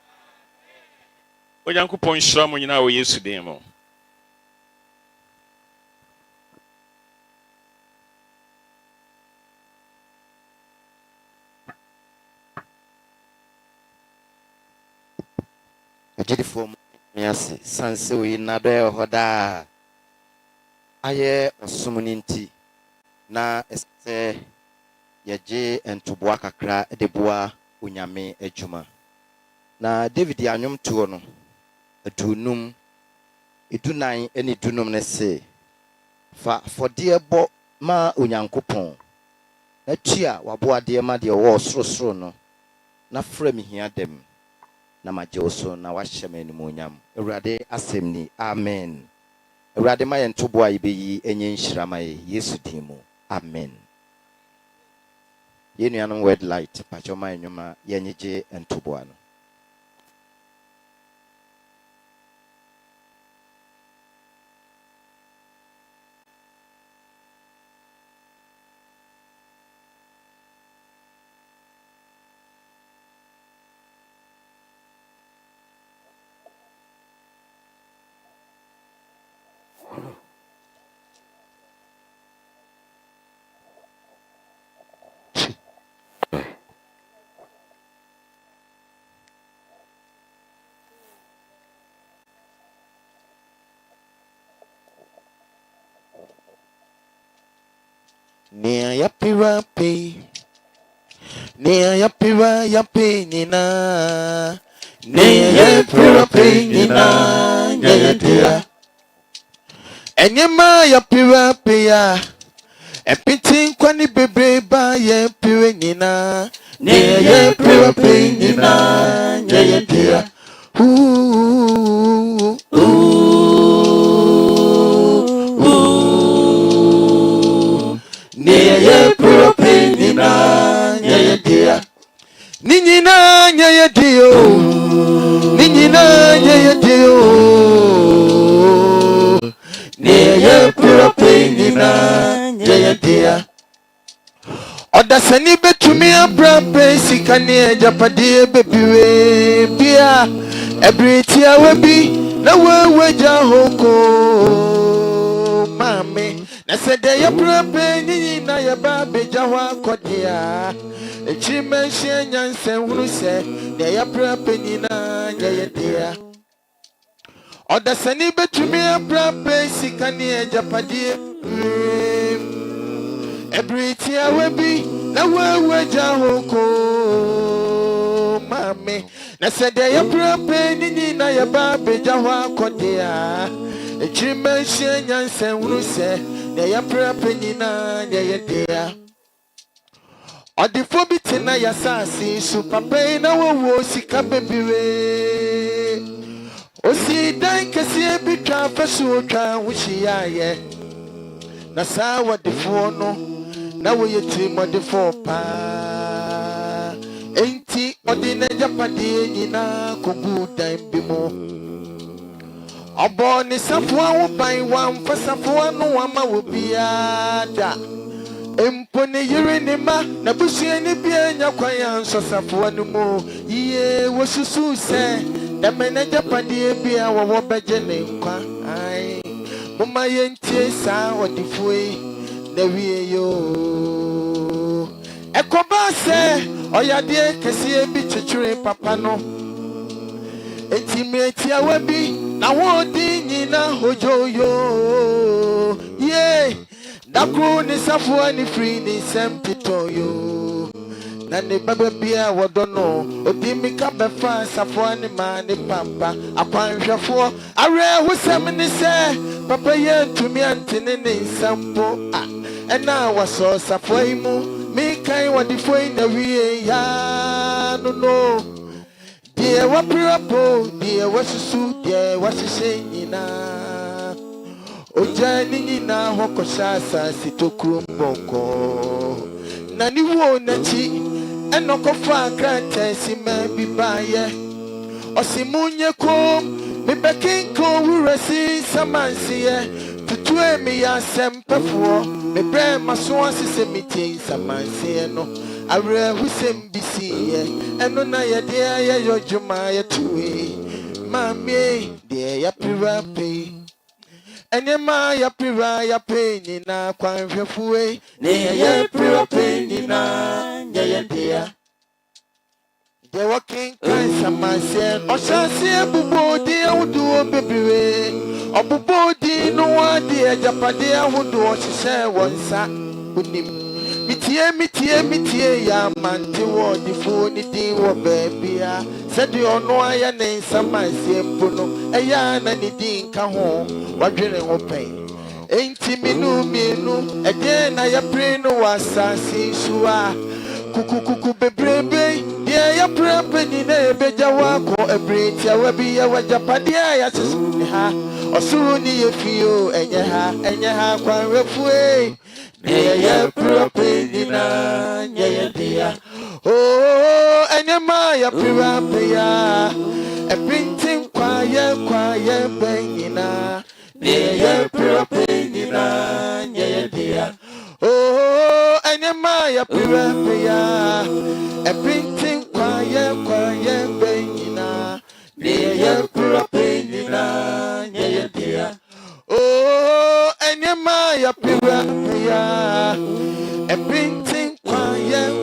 Onyankopɔn hyira mo nyinaa wɔ Yesu din mu. Ajedi form miase sanse we na do e hoda aye osumuni nti na ese yeje entoboa kakra de boa onyame adwuma na David anyom tuo no adunum edunan ene dunum ne se fa fode bo ma onyankopɔn na tua waboa de ma de wo sorosoro no na fra mi hia dem na majoso na wahyɛ me animonyam. Awurade asɛm ni. Amen. Awurade ma yɛn toboa yibeyi enye nhyira ma yɛ Yesu din mu. Amen. Yenuanom word light pachoma enwuma yenyeje ntoboa no. Nia yapira pe nina Nia yapira pe nina Nyayadia Enyema yapira pe ya Epitin kwani bebre ba yapira nina Nia yapira pe nina Nyayadia Neye pura penina neye dia Ninyina neye dio Ninyina neye dio Neye pura penina neye dia Oda sani betumi abra besi kane japadi bebiwe bia Ebriti awebi na wewe jahoko mame na sede ya prape ni na ya ba beja hwa kodia echi menhye nyansen hunu se de ya prape ni na ya dia oda sani betumi prape sikani ejapade ebriti awebi na wewe jahoko mame na sede ya prape ni na ya ba beja hwa kodia echi menhye nyansen hunu se de ya prape ni na ya dia odifo bitina ya sasi su papa na wo sika bebiwe osi dan kese bitwa fasu twa wuhia ye na sa wadifo no na wo yeti modifo pa enti odine japade nyina kogu dan bimo obo ni safo wo ban wa mfasafo no ama wo biada pone yiri ni ma na busua ni bia nya kwanya nsosafo no mu ye wosusu se da meneja padie bia wo beje ne nkwa ai mama yentie sa odifoi na wie yo ekoba se oyade kese bi twetwere papa no etimeti awabi na wodi nyina hojoyo ye dakru ni safo ni free ni sempito yo na ne baba bia wodono odimi ka befa safo ni ma ni pampa akwanhwefo awe husem ni se papa ye tumi antene ne sampo ena waso safo imu mi kan wadifo na wie ya no dear what purple, dear what su, dear what she saying na. O Jani na Hokosasa Sitokrum Boko. Nani wo nachi, and no cofa grant si may be by ye. O Simunya kom, me baking ko we receive some mansia. To tway me a semper me brand my swans is a meeting some mansia no. I read who send BC, and no, I dear your Jumaya to Mammy, dear ya pirape, and your Maya piraya pain in a quine way, near ya pirape in a dear. They walking kinds of myself, or shall see a bubo dear would do a baby, or bubo dear no one dear Japadia would do what she said one sack with him. Mitie ya manti wo di funi di wo baby ya said you no aya ne samansi empono eya na ni di nka ho wadwene ho pen enti minu ede na ya pre no wasasi suwa kukukuku bebrebe dia ya prebe ni na ebeja wako ebreti awabi ya wajapadia ya sisi ha osuru ni yefio enye ha kwan refue yeah, propedina, yeah, dear. Oh, and your Maya Pirapia, a printing quiet, bangina, yeah, propedina, yeah, dear. Oh, and your Maya Pirapia, a printing quiet, bangina, yeah, propedina, yeah, dear. Oh, and your Maya Pirapia, a printing quiet,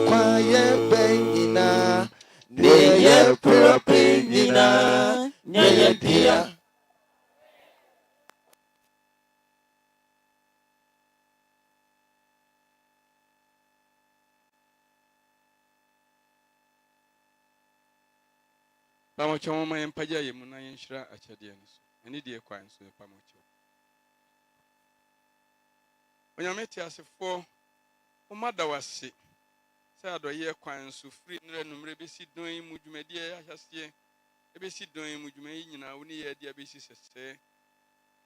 bangina, near Pirapina, near dear. Pamocho mama yempaja ye muna yenshira achadie nso. Eni die kwa nso ye pamocho. Onyameti asefo umada wase. Sɛ adɔyɛ kwan so firi nre numre besi don yi mu dwumadie ahyaseɛ ebesi don yi mu dwuma yi nyinaa wo ne yɛ de abesi sɛsɛ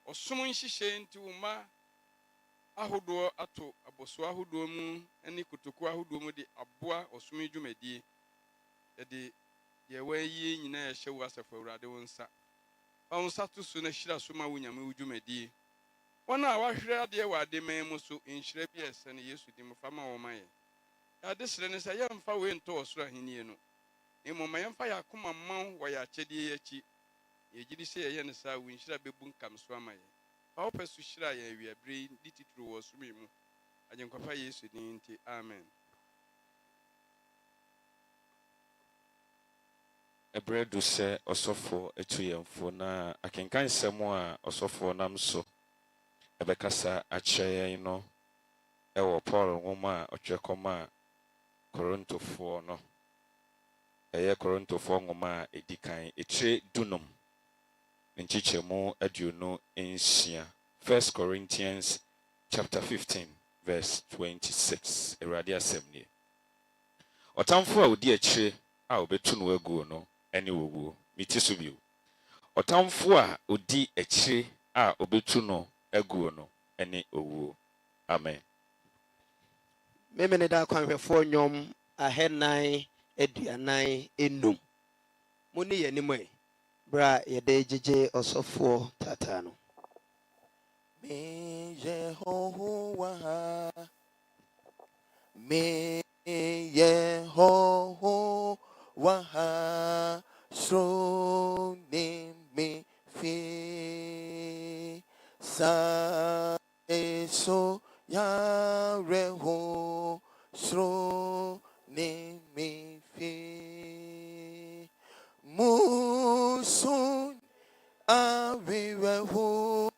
ɔsom nhyehyɛ nti wo ma ahodoɔ ato aboso ahodoɔ mu ne kotoko ahodoɔ mu de aboa ɔsom dwumadie yɛde deɛ wɔayi nyinaa yɛhyɛ wo asafo awurade wo nsa wo nsa to so na hyira so ma wo nyame wo dwumadie wɔn a wahwerɛ adeɛ wɔ ademan mu so nhyira bi ɛsɛ ne yesu di mu fama wɔn ma yɛ yɛade srɛ ne sɛ yɛmfa wei ntɔ ɔsoro ahenni no mmom yɛmfa yɛ akoma ma wɔ yɛ akyɛdeɛ akyi yɛgyidi sɛ yɛyɛ ne saa wo nhyira bɛbu nkam so ama yɛn fa wopɛ so hyira yɛn awiaberɛ yi de titiri wɔ ɔsoro mu agyenkwafa yesu din nti amen. Ɛberɛ du sɛ ɔsɔfoɔ atu yɛmfo na akenkan nsɛm a ɔsɔfoɔ nam so ɛbɛkasa akyerɛ yɛn no ɛwɔ Paul nwoma a ɔtwerɛ kɔma Korintofoɔ no ɛyɛ Korintofoɔ nwoma a ɛdi kan ɛtire dunum ne nkyekyɛmu aduonu nsia 1 Corinthians chapter 15 verse 26 Awurade asɛm nie ɔtamfo a odi akyire a ɔbɛtu no aguo no ɛne wɔwuo meti so bio ɔtamfo a odi akyire a ɔbɛtu no aguo no ɛne ɔwuo amen. Memene da kwanhwɛfoɔ nnwom ahenan aduanan enum mo ne yɛ anim bra yɛde gyegye ɔsɔfoɔ tata no. Me Yehowa me ye ho waha sro ni me fi sa eso ya re ho sro ni me fi musun avive ho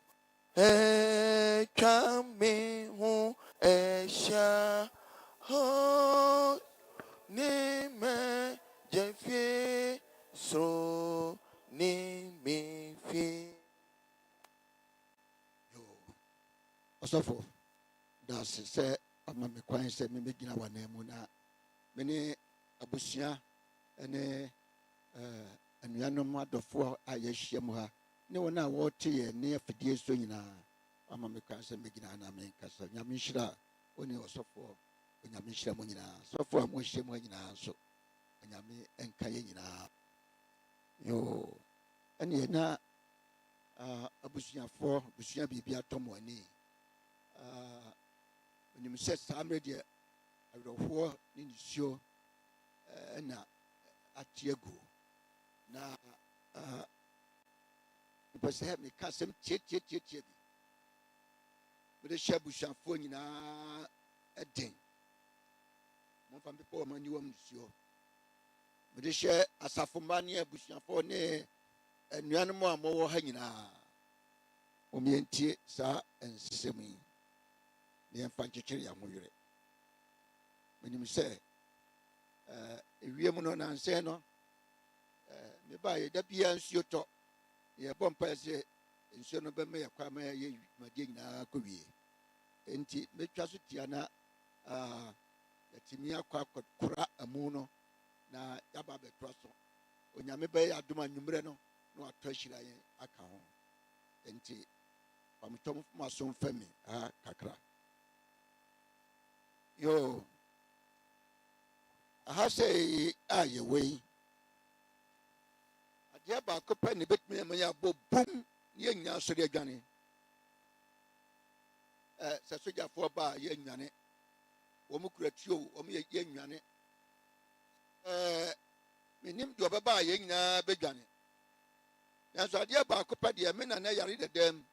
kame ho esha ho ni me jefie so ni me fi Yo, Osofo, that's say ama me kwan sɛ me megina wana mu na me ne abusua ne anuanom adɔfoɔ a yɛahyia mu ha ne wɔn a wɔte yɛ ne afidie so nyinaa ama me kwan sɛ megina na menkasa nyame nhyira wo ne ɔsɔfoɔ onyame nhyira mo nyinaa sɔfoɔ a moahyia mu ha nyinaa nso onyame nka yɛ nyinaa yo ɛneɛ na abusuafoɔ abusua biribi atɔ mo ani onim sɛ saa mmerɛ deɛ awerɛhoɔ ne nisuo ɛna ate agu na mpɛ sɛ meka asɛm tietietie bi mede hyɛ abusuafoɔ nyinaa ɛden momfa mpepɛ wɔ ma ani wɔm nsuo mede hyɛ asafo mma ne abusuafoɔ ne anuanom a mɔwɔ ha nyinaa ɔmiɛntie saa nsɛm yi na yɛmfa nkyekyere yɛn ho werɛ menim sɛ ewiem no nansɛn no mebaa yɛda biara nsuo tɔ yɛbɔ mpaeɛ sɛ nsuo no bɛma yɛ kwa ma yɛyɛ dwumadeɛ nyinaa kɔwie enti mɛtwa so tia na yɛtumi akɔ akɔkora amu no na yɛaba abɛtoa so onyame bɛyɛ adom anwummerɛ no na watɔ ahyira yɛn aka ho enti pametɔ mfoma so mfa me kakra yo aha sɛ a yɛwɔ yi adeɛ baako pɛ ne bɛtumi ama yɛ abɔ bom ne yɛnyina asɔre adwane sɛ sogyafoɔ ba a yɛnwane wɔn kura tuo wɔn yɛnwane menim deɛ ɔbɛba a yɛn nyinaa bɛdwane nanso adeɛ baako pɛ deɛ me nana yare dadam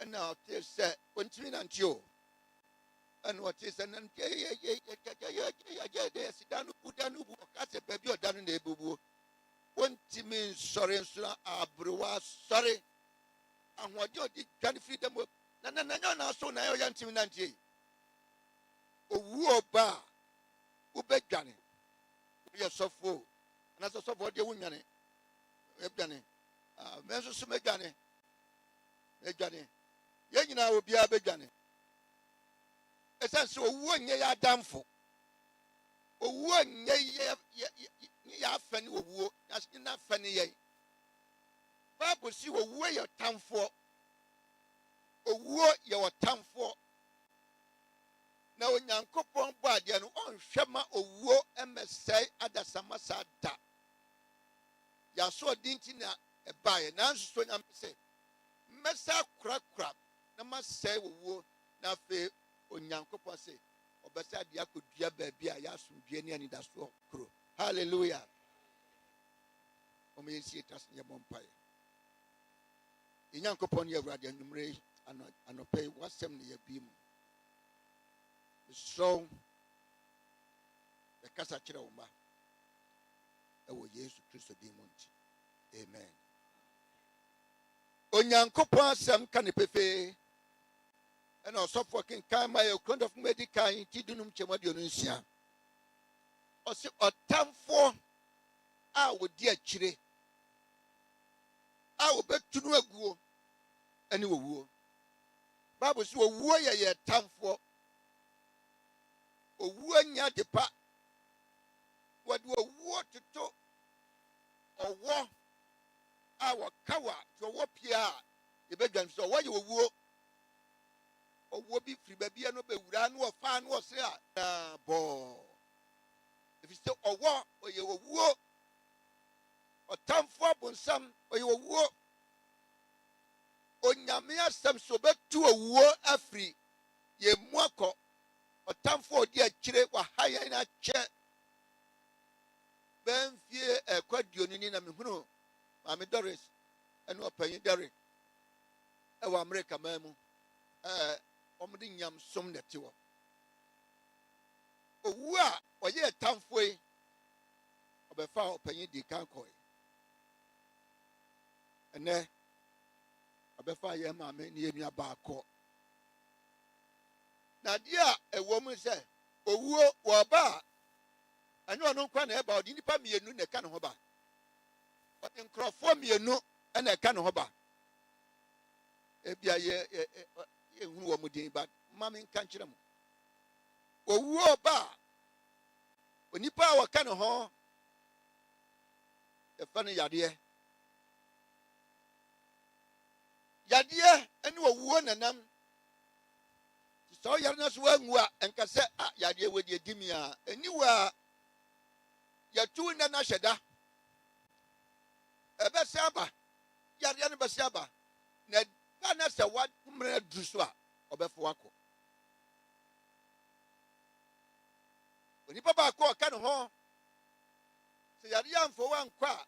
ɛna ɔte sɛ ɔntumi nante o ɛna ɔte sɛ nante yɛyɛ dɛ sida no bu ɔka sɛ baabi ɔda no na ɛbubuo ɔntumi nsɔre nso na aberewa asɔre ahoɔden ɔde dwane firi dɛm na nyɛ ɔnaaso na ɛyɛ ntumi nante owu ɔba a wobɛdwane woyɛ sɔfoɔ anaasɛ sɔfoɔ deɛ wonwane ɛdwane me nso so mɛdwane yɛn nyinaa obiara bɛdwane ɛsiane sɛ owuo nyɛ yɛ adamfo owuo nyɛ yɛ afɛ ne owuo na afɛ ne yɛn bible si owuo yɛ tamfoɔ owuo yɛ ɔtamfoɔ na onyankopɔn bɔ adeɛ no ɔnhwɛ ma owuo mmɛsɛe adasamasa da yɛaso ɔden nti na ɛbaeɛ nanso so nyame sɛ mmɛsa korakora na masɛe owuo na afei onyankopɔn sɛ ɔbɛsɛ adeɛ akɔdua baabi a yɛasomdua ne anidasoɔ kuro halleluya ɔma yɛnsie ta se yɛmmɔ mpaeɛ yɛnyankopɔn ne yɛawurade anwummerɛ yi anɔpɛ yi wasɛm ne yɛbii mu mesrɛ bɛkasa kyerɛ wo mma ɛwɔ yesu kristo din mu nti amen onyankopɔn asɛm ka ne pefee ɛna ɔsɔfoɔ kenkan ma yɛ kurondɔfo mu adi kan ti dunum kyɛm aduonu nsia ɔse ɔtamfoɔ a wɔdi akyire a wɔbɛtu no aguo ɛne wɔwuo bible sɛ wɔwuo yɛ yɛ tamfoɔ owuo nya de pa wɔde owuo toto ɔwɔ a wɔka wa nti ɔwɔ pie a yɛbɛdwane sɛ ɔwɔ yɛ owuo bi firi baabi no bɛwura no wɔfaa no wɔsere a na bɔɔ ɛfiri sɛ ɔwɔ ɔyɛ owuo ɔtamfoɔ bonsam ɔyɛ owuo onyame asɛm sɛ ɔbɛtu owuo afiri yɛn mu akɔ ɔtamfo ɔdi akyire waha yɛn akyɛ bɛmfie ɛkwaduonini na mehunu Maame Doris ɛne ɔpanyin Derek ɛwɔ Amerika man mu ɔmde nyamsom na ɛte hɔ owu a ɔyɛ tamfo yi ɔbɛfa ɔpanyin di kan kɔe ɛnɛ ɔbɛfa yɛn maame ne yɛn nua baakɔ na adeɛ a ɛwɔ mu sɛ owuo wɔ ɔba a ɛne ɔno nkwa na ɛba ɔde nnipa mmienu na ɛka ne ho ba ɔde nkurɔfoɔ mmienu ɛna ɛka ne ho ba ebia yɛhunu wɔ mu din ba ma me nka nkyerɛ mu owuo ɔba a onipa a wɔka ne ho yɛfa no yadeɛ ɛne owuo nanam sɛ ɔyare no so woangu a ɛnka sɛ yadeɛ wɔde adi mi a ɛni wɔ a yɛtu nna no ahyɛ da ɛbɛsɛ aba yadeɛ no bɛsɛ aba na ba na sɛ wommerɛ aduru so a ɔbɛfo wakɔ onipa baako a ɔka ne ho sɛ yadeɛ amfo wankɔ a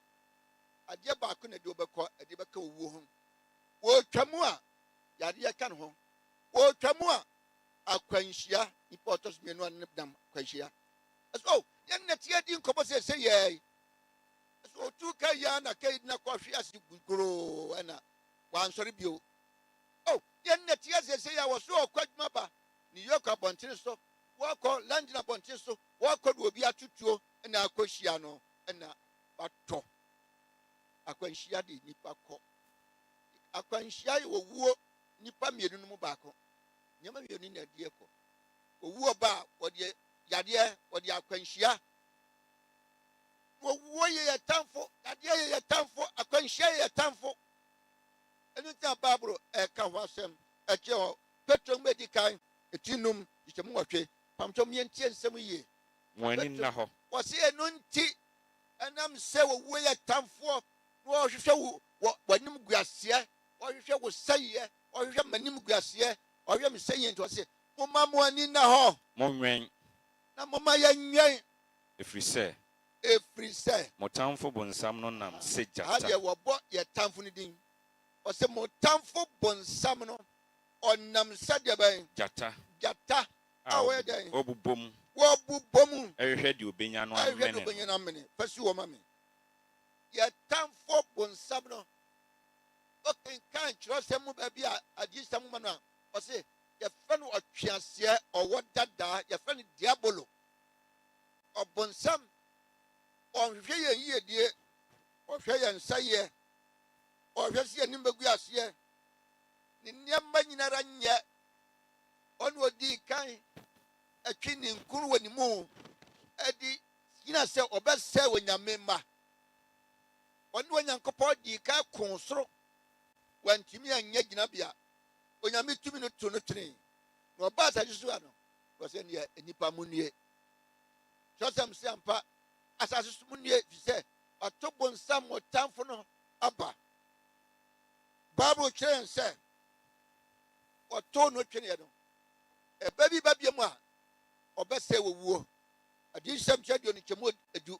adeɛ baako na de wobɛkɔ ɛde bɛka owuo ho wɔtwa mu a yadeɛ ka ne ho wɔtwa mu a akwanhyia nipa ɔtɔ so mmienu a ne nam akwanhyia ɛso yɛn na tie di nkɔmɔ sɛ ɛsɛ yɛn ɛso otu ka yɛn na ka na kɔhwe ase guguro ɛna wansɔre bio yɛn na tie sɛ ɛsɛ yɛn wɔ so ɔkɔ adwuma ba ne yɔkɔ abɔntene so wɔkɔ landin abɔntene so wɔkɔ do obi atutuo ɛna akɔhyia no ɛna watɔ akwanhyia de nipa kɔ akwanhyia yɛ owuo nipa mmienu no mu baako nyama mmienu na adie kɔ owuo ba a wɔde yadeɛ wɔde akwanhyia owuo yɛ tamfo yadeɛ yɛ tamfo akwanhyia yɛ tamfo ɛno nti a baaburo ɛka ho asɛm ɛkyɛ hɔ petro mu edi kan eti num yikyɛ mu wɔtwe pamtɔ mmiɛntie nsɛm yie wɔn ani nna hɔ wɔsi ɛno nti ɛnam sɛ owuo yɛ tamfoɔ na wɔhwehwɛ wɔ wɔnim guaseɛ wɔhwehwɛ wɔ sɛyɛ wɔhwehwɛ m'anim guaseɛ ɔhwɛ me sɛyɛ nti wɔsi moma mo ani nna hɔ monwɛn na moma yɛnwɛn ɛfiri sɛ mo tamfo bonsam no nam sɛ gyata adeɛ wɔbɔ yɛ tamfo no din ɔsɛ mo tamfo bonsam no ɔnam sɛdeɛ bɛn gyata a wɔyɛ dɛn ɔbobom wɔbobɔ mu ɛhwehwɛ deɛ obenya no amene fa si wɔ ma me yɛ tamfo bonsam no ɔkenkan kyerɛsɛm mu baabi a agyesɛm ma no a ɔse yɛfɛ no ɔtweaseɛ ɔwɔ dadaa yɛfɛ no diabolo ɔbonsam ɔnhwehwɛ yɛn yiedie ɔhwɛ yɛn nsayɛ ɔhwɛ sɛ yɛnim bɛgu aseɛ ne nneɛma nyinara nyɛ ɔne ɔdii kan atwi ne nkuru wɔ ne mu ɛde gyina sɛ ɔbɛsɛe wɔ nyame mma ɔne onyankopɔn dii kan ko soro wantumi anyɛ gyinabea onyame tumi no to no twene na ɔba asase so a no wɔsɛ neɛ nnipa mu nnue kyerɛsɛm sɛ ampa asase so mu nnue fi sɛ ɔto bonsam ɔtamfo no aba bible kyerɛ yɛn sɛ ɔto no tweneɛ no ɛba bi ba bia mu a ɔbɛsɛe owuo adesɛm kyerɛ deɛ ɔnokyɛmu adu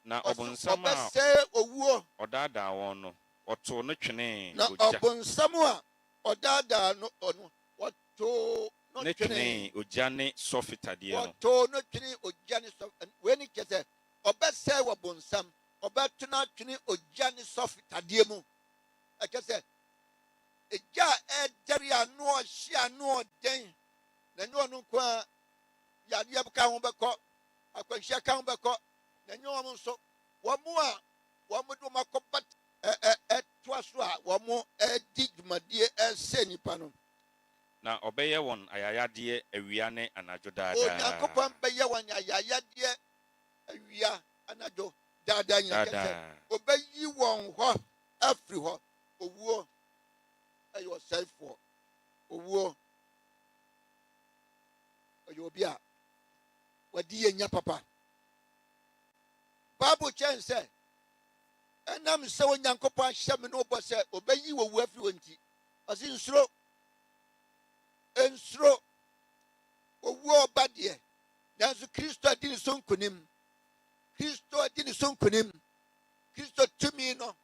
na ɔbonsam a ɔbɛsɛe owuo ɔdaadaa wɔn no ɔtoo no twenee na ɔbonsam a ɔdaadaa no ɔno wɔtoo no twenee ogya ne sɔfitadeɛ no wɔtoo no twene ogya ne sɔf wei ne kyɛ sɛ ɔbɛsɛe wɔ bonsam ɔbɛto no atwene ogya ne sɔfitadeɛ mu ɛkyɛ sɛ egya a ɛdɛre a no ɔhye a no ɔden na nyɛ ɔno nko a yadeɛ ka ho bɛkɔ akwanhyia ka ho bɛkɔ na nyɛ wɔn nso wɔn a wɔn de wɔn akɔba ɛtoa so a wɔn adi dwumadie ɛsɛ nipa no. na ɔbɛyɛ wɔn ayayadeɛ awia ne anadwo daadaa. onyankopɔn bɛyɛ wɔn ayayadeɛ awia anadwo daadaa nyina kɛsɛ ɔbɛyi wɔn hɔ afiri hɔ owuo ɛyɛ ɔsɛefoɔ owuo ɔyɛ obi a wɔde yɛ nya papa bible kyɛn sɛ ɛnam sɛ onyankopɔn ahyɛ me no wobɔ sɛ ɔbɛyi wɔ wu afiri wɔ nti ɔse nsuro owuo ba deɛ nanso Kristo adi ne so nkonim. Kristo adi ne so nkonim. Kristo tumi no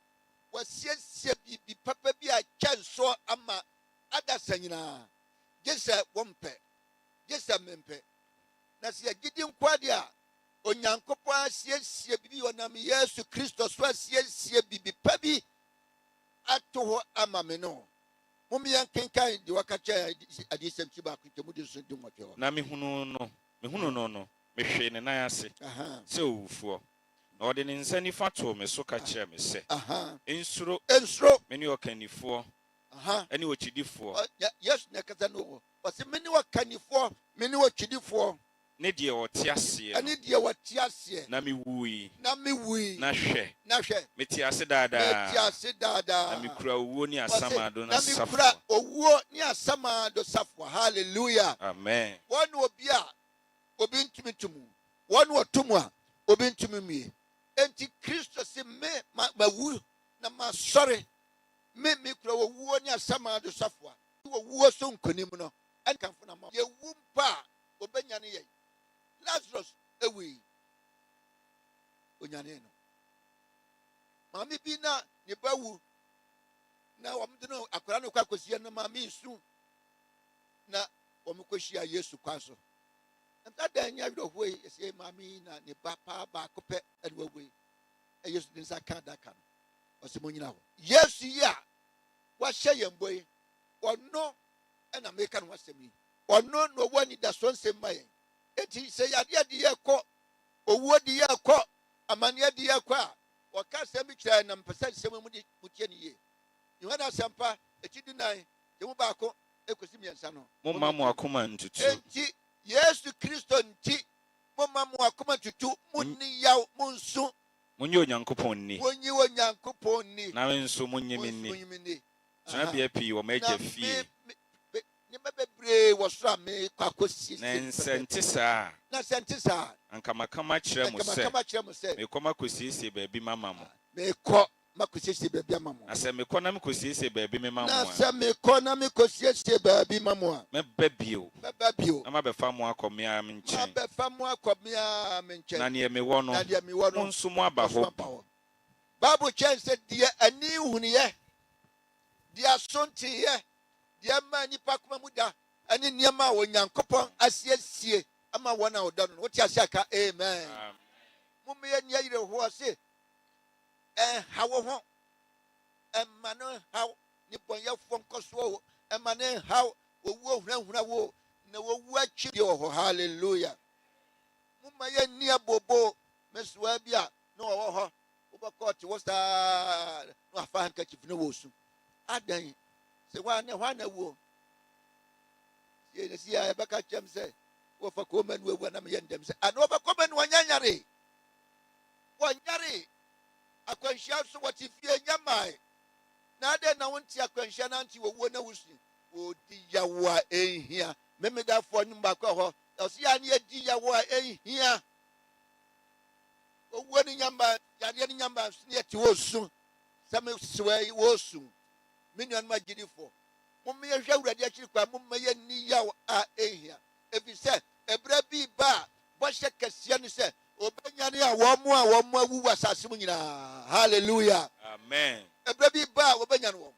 wasiesie bibi papa bi a kyɛnso ama adasa nyinaa. Gye sɛ wɔmpɛ, gye sɛ mempɛ. Na sɛ yɛgyedi nkwa deɛ a Onyankopɔn asiesie bibi ɔnam Yesu Kristo so asiesie bibi pa bi ato hɔ ama me no. Mom yɛnkenkan deɛ wɔka kyerɛ adesɛm ti baako nkyɛ mu de so di nwɔtwe hɔ. Na mehunu no mehwee ne nan ase sɛ owufoɔ. Na ɔde ne nsa nifa too me so ka kyerɛ me sɛ nsuro me ne ɔkannifoɔ ɛne ɔkyidifoɔ Yesu na kasa no ɔsɛ me ne ɔkannifoɔ me ne ɔkyidifoɔ ne deɛ ɔte aseɛ ɛne deɛ wɔte aseɛ na mewui na hwɛ mete ase daadaa na mekura owuo ne asamado na safoa. Owuo ne asamado safoa. Hallelujah. Amen. Wɔn obi a obi ntumi tumu. Wɔn ɔtum a obi ntumi mie. Enti Kristo se me mawu na masɔre. Me kura owuo ne asamado safoa. Owuo so nkonim no ɛnkamfo na ma. Yewu mpa a obenya ne yɛ. Lazarus ewi onyane no. Maame bi na ne bawu na wɔn de no akora no kwa kosia na maame nsu na wɔn kɔhyia Yesu kwa so. Nta da nya werɛ hɔ yi ɛsɛ maame na ne ba pa ba kopɛ ɛde wawe. Yesu de nsa ka da kan. Ɔsɛ mo nyina hɔ. Yesu yi a wahyɛ yɛn bɔ yi ɔno ɛna meka no wasɛm yi. Ɔno no wɔ ni da so nsɛm ma yɛn. Eti sɛ yadeɛ de yɛkɔ owuo de yɛkɔ amanneɛ de yɛkɔ a wɔka asɛm bi kyerɛ na mpɛ sɛ nsɛm mu de mutie ne yie. Yohane asɛmpa eti du nan temu baako ekosi mmiɛnsa no. Momma mo akoma ntutu. Enti Yesu Kristo nti momma mo akoma ntutu munni yaw munsu. Munyi Onyankopɔn ni. Munyi Onyankopɔn ni. Na nso munyi me ni. Tena bia pii wɔ m'agya fie. Na nsɛnte saa. Anka makama kyerɛ mo sɛ mekɔ makɔsiesie baabi mama mo. Na sɛ mekɔ na mekɔsiesie baabi mema mo a mɛba bio na mabɛfa mo akɔ mea me nkyɛn. Na neɛ mewɔ no mo nso mo aba hɔ. Bible kyɛn sɛ deɛ ani hunuyɛ deɛ asonteeɛ deɛ ma nipa kuma mu da ɛne nneɛma a Onyankopɔn asiesie ama wɔn a ɔda no wote ase aka amen. Mumma yɛ nya yire ho ase ɛha wo ho ɛma no haw ne bɔnyɛfoɔ nkɔsoɔ ɛma no haw owuo hunahuna wo na wowu akyi deɛ wɔ hɔ. Hallelujah. Mumma yɛ nnia bobo mesoa bi a na wɔwɔ hɔ wobɛkɔ te wo saa na wafa handkerchief no wɔ su adan sɛ hwana wuo si a ɛbɛka kyɛm sɛ wɔfa kɔma no awu na meyɛ ndɛm sɛ ana wɔbɛkɔma no wɔnyanyare akwanhyia so wɔte fie nyamae na adɛn na wonte akwanhyia no ante wɔwuo na wosu wɔdi yawo a ɛnhia memedafoɔ no baakɔ hɔ ɔse yɛ ne yɛdi yawo a ɛnhia owuo no nyama yadeɛ no nyama so ne yɛte wɔsu sɛ mesewa yi wɔsu me nuanom agyidifoɔ momma yɛhwɛ Awurade akyiri kwa momma yɛnni yaw a ɛhia ɛfiri sɛ ɛberɛ bi ba a bɔhyɛ kɛseɛ no sɛ ɔbɛnyane a wɔn awu wɔ asase mu nyinaa. Hallelujah. Amen. Ɛberɛ bi ba a wɔbɛnyane wɔn.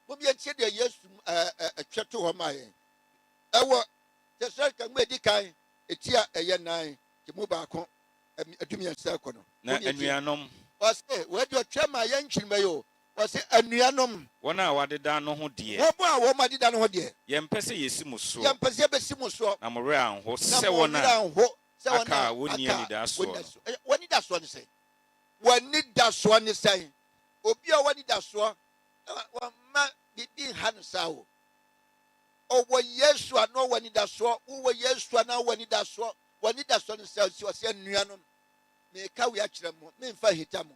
Mom yɛntie deɛ Yesu ɛtwɛ to hɔ maa yɛn ɛwɔ Tɛsalonike mu edi kan eti a ɛyɛ nan te mu baako adumiɛnsa kɔ no. Na anuanom ɔsɛ wɔde ɔtwɛ maa yɛn nkyirima yi o ɔsɛ anuanom wɔn a wɔadeda no ho deɛ wɔn a adeda no ho deɛ yɛmpɛ sɛ yɛsi mo so yɛmpɛ sɛ yɛbɛsi mo so na mo werɛ anho sɛ wɔn a aka a wɔnni anidasoɔ no. Wɔn anidasoɔ ne sɛn wɔn anidasoɔ ne sɛn obi a wɔn anidasoɔ wɔmma bibi nha no saa o ɔwɔ Yesu a na ɔwɔ anidasoɔ wowɔ Yesu a na ɔwɔ anidasoɔ wɔn anidasoɔ ne sɛn ɔsɛ anuanom meka wei akyerɛ mo memfa hita mo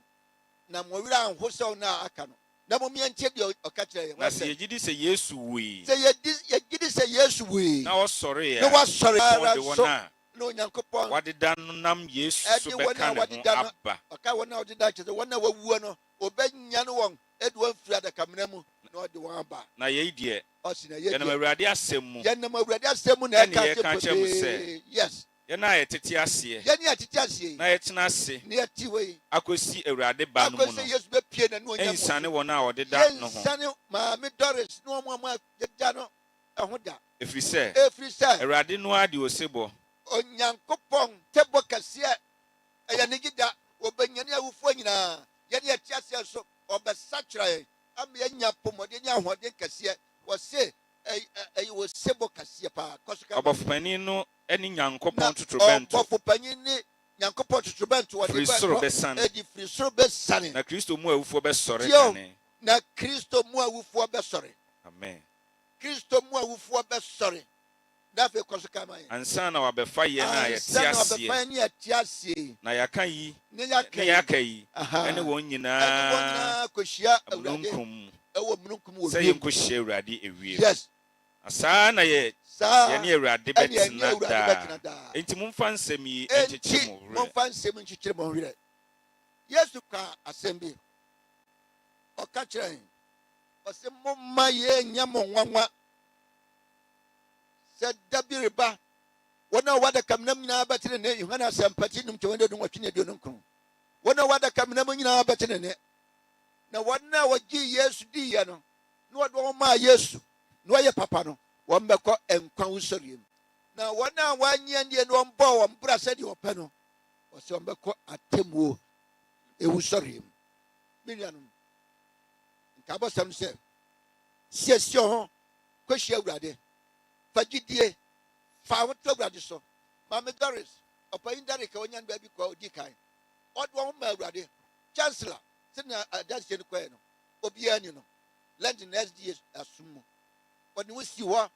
na mo werɛ anho sɛ wo na aka no na mo miɛntie deɛ ɔka kyerɛ yɛn. Na sɛ yɛgyidi sɛ Yesu wui sɛ yɛgyidi sɛ Yesu wui na ɔsɔre na wasɔre ara so na Onyankopɔn wɔdeda no nam Yesu so bɛka ne ho aba ɔka wɔn a wɔdeda kyerɛ sɛ wɔn a wɔwuo no ɔbɛnya no wɔn ɛde wɔn firi adakamena mu no de wan ba na yɛi deɛ ɔsi na yɛnam awurade asɛm mu yɛnam awurade asɛm mu na ɛne ɛka yɛka kyerɛ mo sɛ pɛpɛpɛ yes yɛn a yɛtete aseɛ yɛne yɛtete aseɛ na yɛtena ase ne yɛte wɔ yi akɔsi awurade ba no mu akɔ no sɛ yesu bɛpie na ne onyam ɛnsane wɔn a wɔdeda no ho yɛnsane maame Doris ne ɔmo a mo yɛgya no ɛho da ɛfiri sɛ ɛfiri sɛ awurade no ara de osebɔ onyankopɔn tɛbɔ kɛseɛ ɛyɛ ne gyida ɔbɛnyane awufoɔ nyinaa yɛne yɛte aseɛ so ɔbɛsakyera yɛn ama yɛanya pɔmɔden nya ahoɔden kɛseɛ wɔse ɛyɛ wɔsebɔ kɛseɛ paa ɔbɔfopanin no ne nyankopɔn totorobɛnto totorobɛnto ɔbɔfopanin ne nyankopɔn totorobɛnto firi soro bɛsane ɛde firi soro bɛsane na kristo mu awufoɔ bɛsɔre Yo. kane na kristo mu awufoɔ bɛsɔre amen kristo mu awufoɔ bɛsɔre na afei kɔ so ka ma yɛn ansa na wabɛfa yɛn a yɛte ansa na aseɛ ɔbɛfa yɛn ne yɛte aseɛ na yɛaka yi ne ne yɛaka yi Aha. ɛne wɔn ɛne wɔn nyinaa nyinaa kɔhyia awurade amununkum mu ɛwɔ mununkum wɔ sɛ wiem yɛnkɔhyia awurade awie yes na saa na saa yɛne awurade ɛne yɛne bɛtena awurade daa bɛtena daa enti momfa nsɛm yi enti nkyekye mo werɛ momfa nsɛm nkyekyere mo werɛ yesu ka asɛm bi ɔka kyerɛ yɛn ɔsɛ momma yɛnyɛ mo nwanwa sɛ da bi reba wɔn a wɔada kaminam nyinaa bɛtene ne yohane asɛmpati num kyɛ wɔn de wɔtwe ne aduonu nkron wɔn a wɔada kaminam nyinaa bɛtene ne na wɔn a wɔgye yesu diiɛ no na wɔde wɔn maa yesu na wɔyɛ papa no wɔn bɛkɔ nkwa wusɔreɛ mu na wɔn a wɔanyɛ deɛ no wɔn bɔ wɔn bra sɛdeɛ wɔpɛ no wɔsɛ wɔn bɛkɔ atemmuo ewusɔreɛ mu me nuanom nka abɔsɛm sɛ siesie ho kɔhyia awurade fa gyidie fa ahoto awurade so maame Doris ɔpanyin Derek a ɔnya no baabi kɔ odi kan ɔde wɔn ma awurade chancellor sɛnea adanseɛ no kɔɛ no obiara ni no lɛnti na sda asom mu ɔde wo si hɔ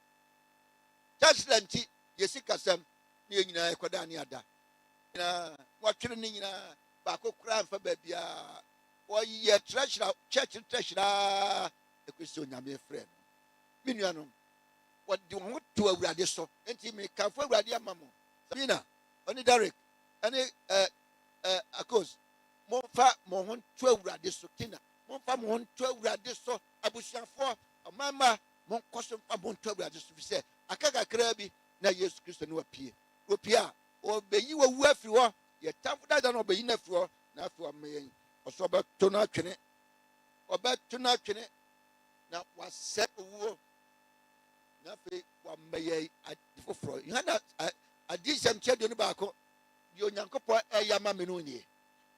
chancellor nti yɛsi kasɛm ne yɛ nyinaa ɛkɔda ne ada nyinaa wɔtwere ne nyinaa baako koraa mfa baabiaa wɔyɛ treasurer church treasurer ɛkɔsi onyame frɛ no me nuanom wɔde wɔn ho to awurade so nti mekamfo awurade ama mo sabina ɔne Derek ɛne akos momfa mo ho to awurade so tina momfa mo ho to awurade so abusuafoɔ ɔmama monkɔ so mfa mo to awurade so sɛ aka kakraa bi na yesu kristo ne wapie a ɔbɛyi wawu afiri hɔ yɛtamfo dada no ɔbɛyi no afiri hɔ na afei ɔma yɛn ɔsɛ ɔbɛto no atwene na wasɛ owuo na afei wama yɛn ade foforɔ yohana adesɛm kyɛ aduonu baako deɛ onyankopɔn ɛyɛ ama me no nie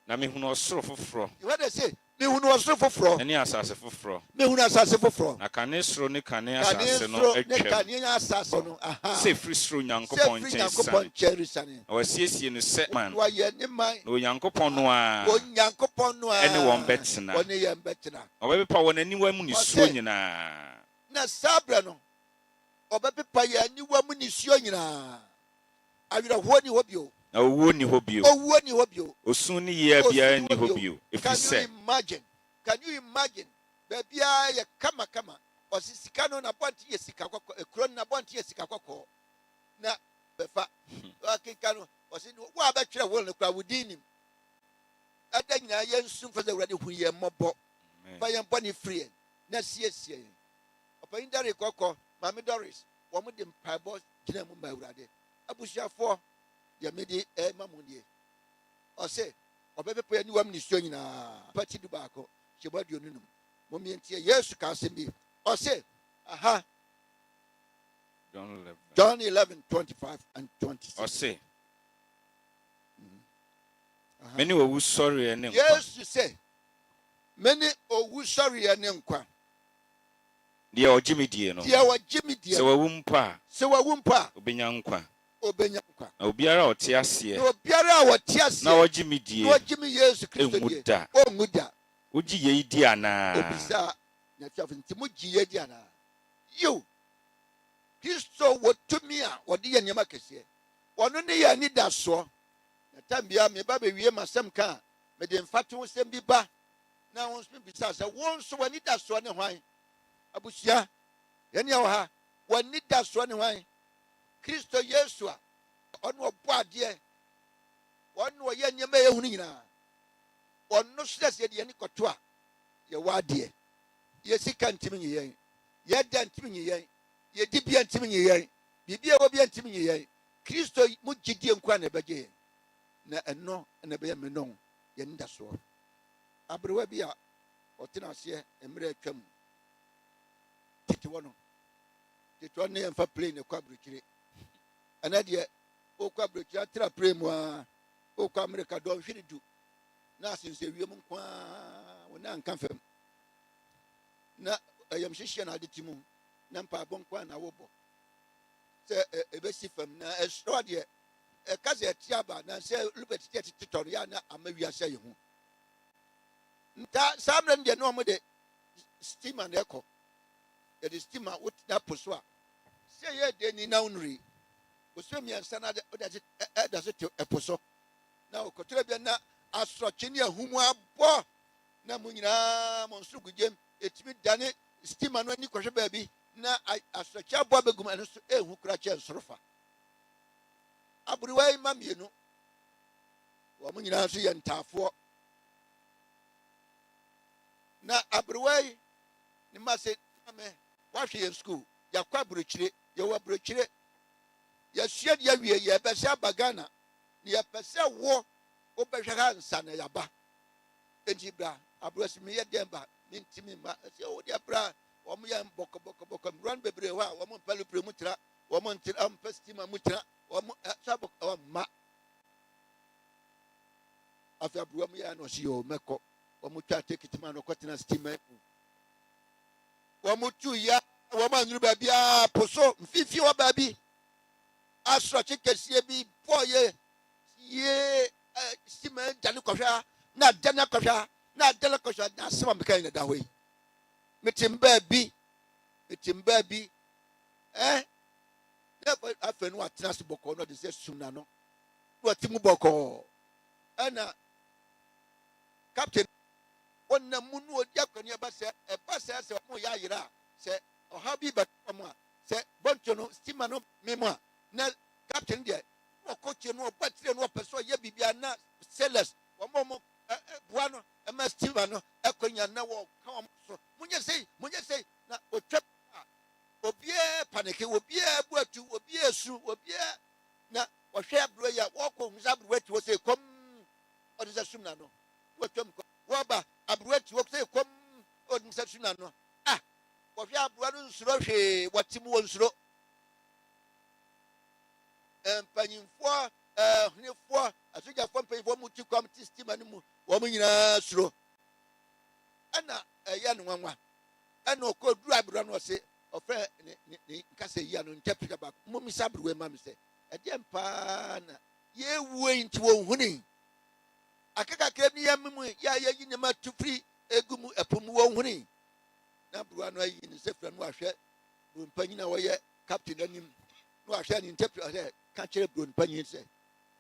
na mehunu ɔsoro foforɔ yohana sɛ mehunu ɔsoro foforɔ ɛne asase foforɔ mehunu asase foforɔ na kane soro ne kane kane asase no soro ne atwam kane asase no sɛ ɛfiri soro sɛ nyankopɔn firi nkyɛn nyankopɔn siane nkyɛn resane na wasiesie no sɛ man na wɔyɛ ne man onyankopɔn no a onyankopɔn no a ɛne wɔn bɛtena ɔne yɛn bɛtena ɔbɛpepa wɔn aniwa mu nisuo Ɔsɛ- nyinaa na saa berɛ no ɔbɛpepa yɛn aniwa mu nisuo nyinaa awerɛhoɔ ni hɔ bio na owuo ni hɔ bio owuo ni hɔ bio osu ne yea Osu biara ni ni hɔ hɔ bio. bio ɛfiri Can you sɛ imagine? Can you imagine? Baabiara yɛ kama. Ɔsi sika no n'abɔnten yɛ sika kɔkɔɔ. Ekuro no n'abɔnten yɛ sika kɔkɔɔ. Na bɛfa. Ɔkeka no ɔsi wo a bɛtwerɛ wɔn no kora wo din nim. Ɛda nyinaa yɛn nsum fɛ sɛ Awurade hu yɛn mmɔbɔ. Fa yɛn bɔ ne firi yɛn. Na siesie yɛn. Ɔpanyin Derek kɔkɔ. Maame Doris. Wɔn de mpaebɔ gyina mu ma Awurade. Abusuafoɔ deɛ mede ɛma mu deɛ. Ɔsɛ ɔbɛpepa yɛn aniwa mu nisuo nyinaa. Pati du baako. Hyɛbɔ aduonu num. Momientie yesu ka asɛm bi ɔse aha John 11:25 and 26 ɔse Aha. mene owu sɔreɛ ne nkwa yesu sɛ mene owu sɔreɛ ne nkwa deɛ ɔgye me die no deɛ wɔgye me sɛ deɛ wawu mpo a sɛ wawu mpo a obɛnya nkwa obɛnya nkwa na obiara a ɔte aseɛ na obiara a wɔte na aseɛ ɔgye me die na wɔgye me yesu kristo ɛnwu die da ɔnwu da wogye yei di anaa obisa na tuafo nti mogye yɛ di anaa yo kristo wɔ tumi a wɔde yɛ nneɛma kɛseɛ ɔno ne yɛ anidasoɔ na tam bia meba bɛwie m'asɛm ka a mede mfato nsɛm bi ba na wo nso bisa sɛ wo nso w'anidasoɔ ne hwan abusua yɛne wɔ ha w'anidasoɔ ne hwan kristo yesu a ɔno ɔbɔ adeɛ ɔno ɔyɛ nneɛma a yɛhunu nyinaa ɔno so sɛ deɛ ne kɔto a yɛwɔ adeɛ Yesi kantimi yen. Yeda ntimi yen. Yedi bia ntimi yen. Bibia wo bia ntimi yen. Kristo mu gidie nkwa na beje. Na eno na be me non ye nda so. Abrewa bia otena ase emre atwam. Titi wono. Titi wono ye mfa plane kwa brukire. Anadie okwa brukire atra plane mu a okwa America do hwiri du. Na asinse wiem nkwa wona nka fam. Na ayam hyehyɛ na ade timu na mpa bonkwa na wobo sɛ ebesi fam na ɛsoro deɛ ɛka sɛ ɛtiaba na sɛ lubɛti tɛ titɔ no ya na amawia sɛ yehu nta samre deɛ no ɔmo de steamer na ɛkɔ yɛde steamer wotina po so a sɛ yɛ de ni na unri osɛ miɛnsa na de ɛda so te ɛpo so na okɔtɔrɔ bi na asorɔkye ne ahumu abɔ na mo nyinaa mo nso gudiem etimi dane steamer no ani kɔhwɛ baabi na asorɔkye abɔ abɛgum ɛno so ehu kura kyɛ nsorofa aburiwa yi ma mienu wɔn nyinaa nso yɛ ntaafoɔ na aburiwa yi ne ma se ame wahwɛ yɛn school yakɔ aburokyire yɛwɔ aburokyire yɛsua deɛ awie yɛbɛsɛ aba Ghana ne yɛpɛ sɛ wɔ wobɛhwɛ ha nsa na yɛaba enti bra aburiwa si mi yɛ dɛn ba mi ntimi ma ɛsɛ o deɛ bra wɔn yɛ bɔkɔbɔkɔbɔkɔ mmeran bebree hɔ a wɔn mpɛlupere mu tira wɔn ntira mpɛ steamer mu tira wɔn ɛsɛ wɔn ma afei aburiwa mu yɛ ano ɔsi yɛ o mɛkɔ wɔn twa tekiti ma no kɔtena steamer mu wɔn tu ya wɔn anuru baabi a poso mfifi wɔ baabi asorɔkye kɛseɛ bi bɔɔ yɛ steamer dane kɔhwɛ na dane kɔhwɛ na dane kɔhwɛ na asɛm a meka yi na da hɔ yi metim baabi na afei no watena ase bɔkɔɔ no ɔde sɛ sum na no na wɔte mu bɔkɔɔ ɛna captain wɔnam mu no ɔdi akɔneɛ ba sɛ ɔmo yɛ ayerɛ a sɛ ɔhaw bi bɛtɔ mu a sɛ bɔnto no steamer no memu a na captain deɛ wɔkɔkye no ɔbɔ tire no ɔpɛ sɛ ɔyɛ biribia na sailors wɔn boa no ɛma steamer no ɛkɔnya na wɔka wɔn so monyɛ sei na ɔtwa a obiara panike obiara bu atu obiara su obiara na ɔhwɛ aburo yi a wɔkɔ nhwɛ aburo atu wɔ sɛ kɔm ɔde sɛ sum na no wɔtwa mu kɔ wɔba aburo atu wɔ sɛ kɔm ɔde sɛ sum na no a wɔhwɛ aburo no nsoro hwee wɔte mu wɔ nsoro mpanyinfoɔ hnefoɔ asogyafoɔ mpanyinfoɔ mu ti kɔm ti steamer no mu wɔn nyinaa soro ɛna ɛyɛ no nwanwa ɛna ɔkɔ duru aburo no ɔse ɔfrɛ ne nkasa yi ano ntɛpita baako mmomisa aburo ma mi sɛ ɛdeɛ mpaa na yɛwuo yi nti wɔn huni akakakra bi yɛ mimu yɛ a yɛyi nneɛma tu firi egu mu ɛpo mu wɔn huni na aburo no ayi ne nsa fira no ahwɛ buro mpanyin a wɔyɛ captain anim no ahwɛ ne ntɛpita ɔsɛ ka kyerɛ buro mpanyin sɛ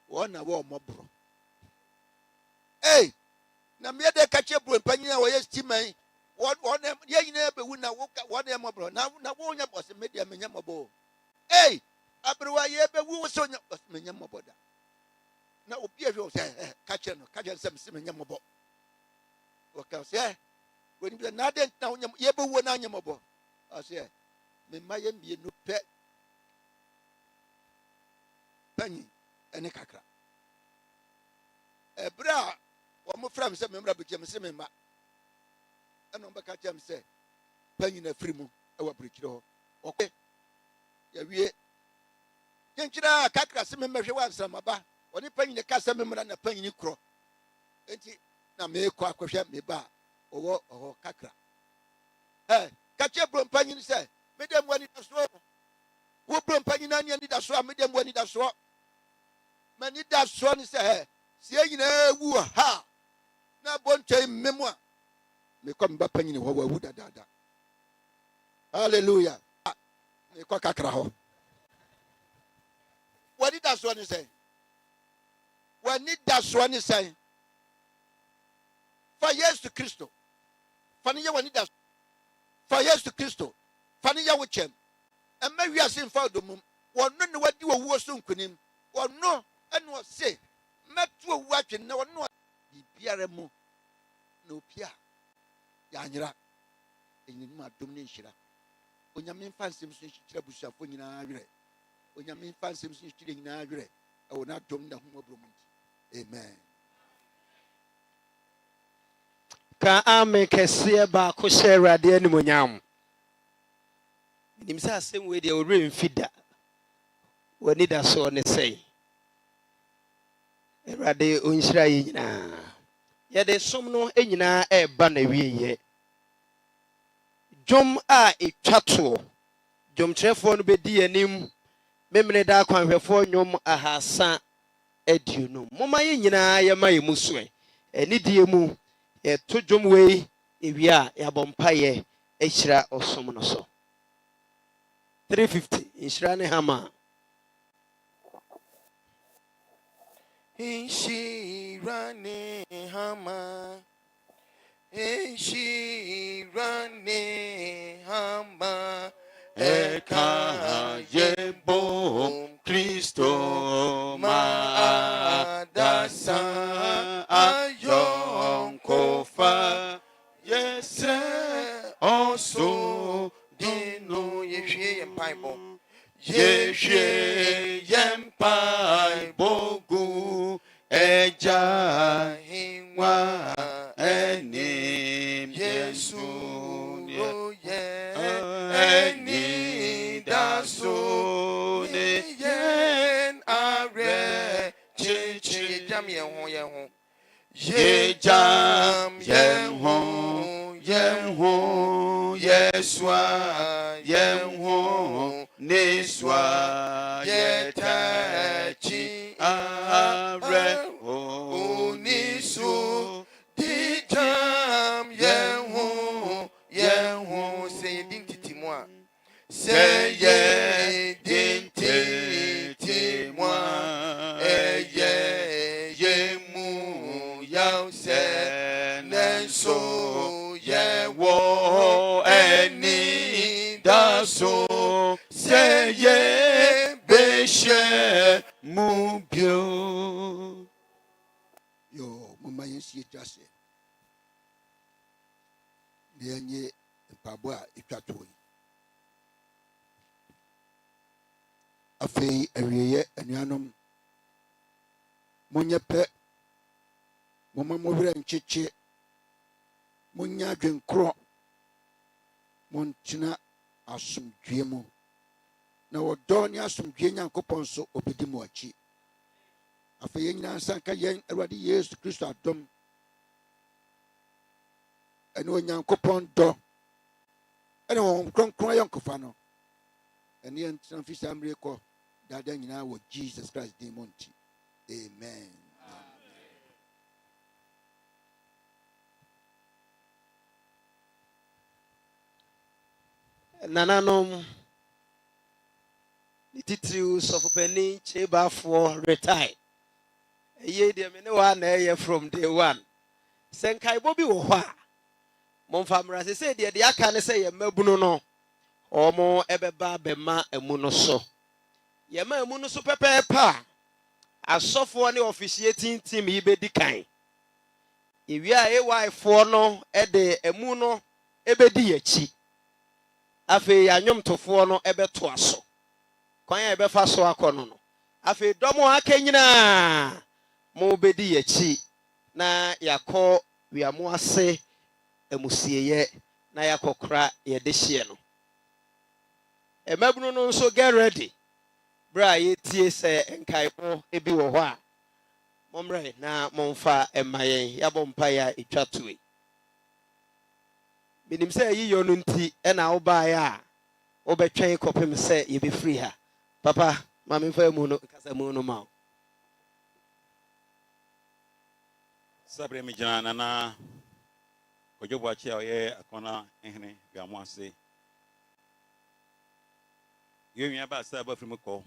wɔn na wɔn mɔboro na mmea de ka kyerɛ buro mpanyin a wɔyɛ steamer yi wɔn yɛ nyinaa bɛwu na wɔn yɛ mɔboro na wɔn nyɛ bɔsɛ media menyɛ mɔbɔ aberewa yɛ bɛwu sɛ ɔnyɛ bɔsɛ menyɛ mɔbɔ da na obi ahwɛ sɛ ka kyerɛ no sɛ mesɛ menyɛ mɔbɔ wɔka sɛ wɔn bi na ade na wɔnyɛ yɛ bɛwu na anyɛ mɔbɔ ɔsɛ me mma yɛ mmienu pɛ panyin ɛne kakra ɛbrɛ a wɔn fira mi sɛ mmemmra bɛkyɛ mi sɛ mmemma ɛna wɔn bɛka kyerɛ mi sɛ panyin na firi mu ɛwɔ aburokyire hɔ ɔkɔ yɛwie kyenkyere a kakra sɛ mmemmɛhwɛ wɔ ansramaba ɔne panyin na ka sɛ mmemmra na panyin korɔ eti na meekɔ akɔhwɛ me ba a ɔwɔ ɔhɔ kakra kakyɛ buro mpanyin sɛ mede mu ani da soɔ wo buro mpanyin na ani da soɔ a mede mu ani da soɔ mani da soɔ ne sɛ sie nyinaa wu ha na bɔntwɛn mmemu a mekɔ meba panyin hɔ wawu dadaada hallelujah mekɔ kakra hɔ wani da soɔ ne sɛn fa yesu kristo fa ne yɛ wani da fa yesu kristo fa ne yɛ wo kyɛm ɛmɛ wiase mfa odomum wɔno ne wadi wɔ wuo so nkonim wɔno ɛne ɔse mɛto owu atwe na wɔno biribiara mu na obi a yɛanyera enyim adom ne nhyira onyame mfa nsɛm so nhyira busuafo nyinaa werɛ onyame mfa nsɛm so nhyira nyinaa werɛ ɛwɔ n'adom na homɔborɔ mu nti amen. Ka ame kɛseɛ baako hyɛ Awurade animuonyam. Nim sɛ asɛm wei deɛ ɔwerɛ mfi da. W'ani da soɔ ne sɛe. Awurade ɔnhyira yɛ nyinaa. Yɛde som no nyinaa ɛreba na wieɛ. Dwom a ɛtwa toɔ. Dwomkyerɛfoɔ no bɛdi anim. Memene da akwanhwɛfoɔ nnwom 320. Momma yɛ nyinaa yɛma yɛ mu soɛ. Anidie mu yɛto dwom wei ewie a yɛabɔ mpaeɛ ahyira ɔsom no so. 350 nhyira ne hama. Nhyira ne hama. Nhyira ne hama. Eka yebom Kristo ma dasa ayon kofa yesre oso dino yehwie yempaibo yehwie yempaibo gu eja hinwa enim Yesu eni daso ne yen are chichi jam yen ho ye jam yen ho yeswa yen ho neswa yetachi are onisu di jam yen ho say din titimwa say ye din titimwa ye mu yaw se nenso ye wo eni daso say ye beshe mu bio yo mama yensie twase yenye mpabo a etwato yi afei awieye anuanom monye pɛ mama mowere nkyekye monya adwenkoro montena asomdwie mu na wɔdɔ ne asomdwie Nyankopɔn so obedi mu akyi afei yɛn nyinaa nsanka yɛn Awurade Yesu Kristo adom ɛne Onyankopɔn dɔ ɛne wɔn kronkron ayɔnkofa no ɛne yɛn tena mfi saa mmere kɔ dada nyinaa wɔ Jesus Christ din mu nti amen. Nananom titiriw sɔfopani kyebafoɔ retire. Ɛyɛ deɛ me ne wa na ɛyɛ from day one. Sɛ nkaebɔ bi wɔ hɔ a momfa mmara sɛ deɛ de aka ne sɛ yɛ mmabunu no ɔmo ɛbɛba bɛma amu no so. Yɛma amu no so pɛpɛɛpɛ a asɔfoɔ ne officiating team yi bɛdi kan. Ewie a AY4 no ɛde amu no ɛbɛdi akyi. Afei anyomtofoɔ no ɛbɛtoa so. Kwan a ɛbɛfa so akɔ no. Afei dɔm a aka nyinaa mo bɛdi akyi na yakɔ wiamo ase amusieyɛ na yakɔkora yɛde hyeɛ no. Mmabunu no nso get ready. Bra yɛtie sɛ nkaebɔ ebi wɔ hɔ a momrɛ na momfa ɛma yɛn yɛabɔ mpaeɛ a ɛtwa toe. Minim sɛ yiyɔ no nti ɛna wobaeɛ a wobɛtwɛn kɔpem sɛ yɛbɛfiri ha. Papa, ma memfa mu no kasa mu no ma wo. Sabre mi gyina nana Kwadwo Akyi a ɔyɛ akɔna hene wiamo ase. Yɛnwia ba sɛ abafiri mu kɔ.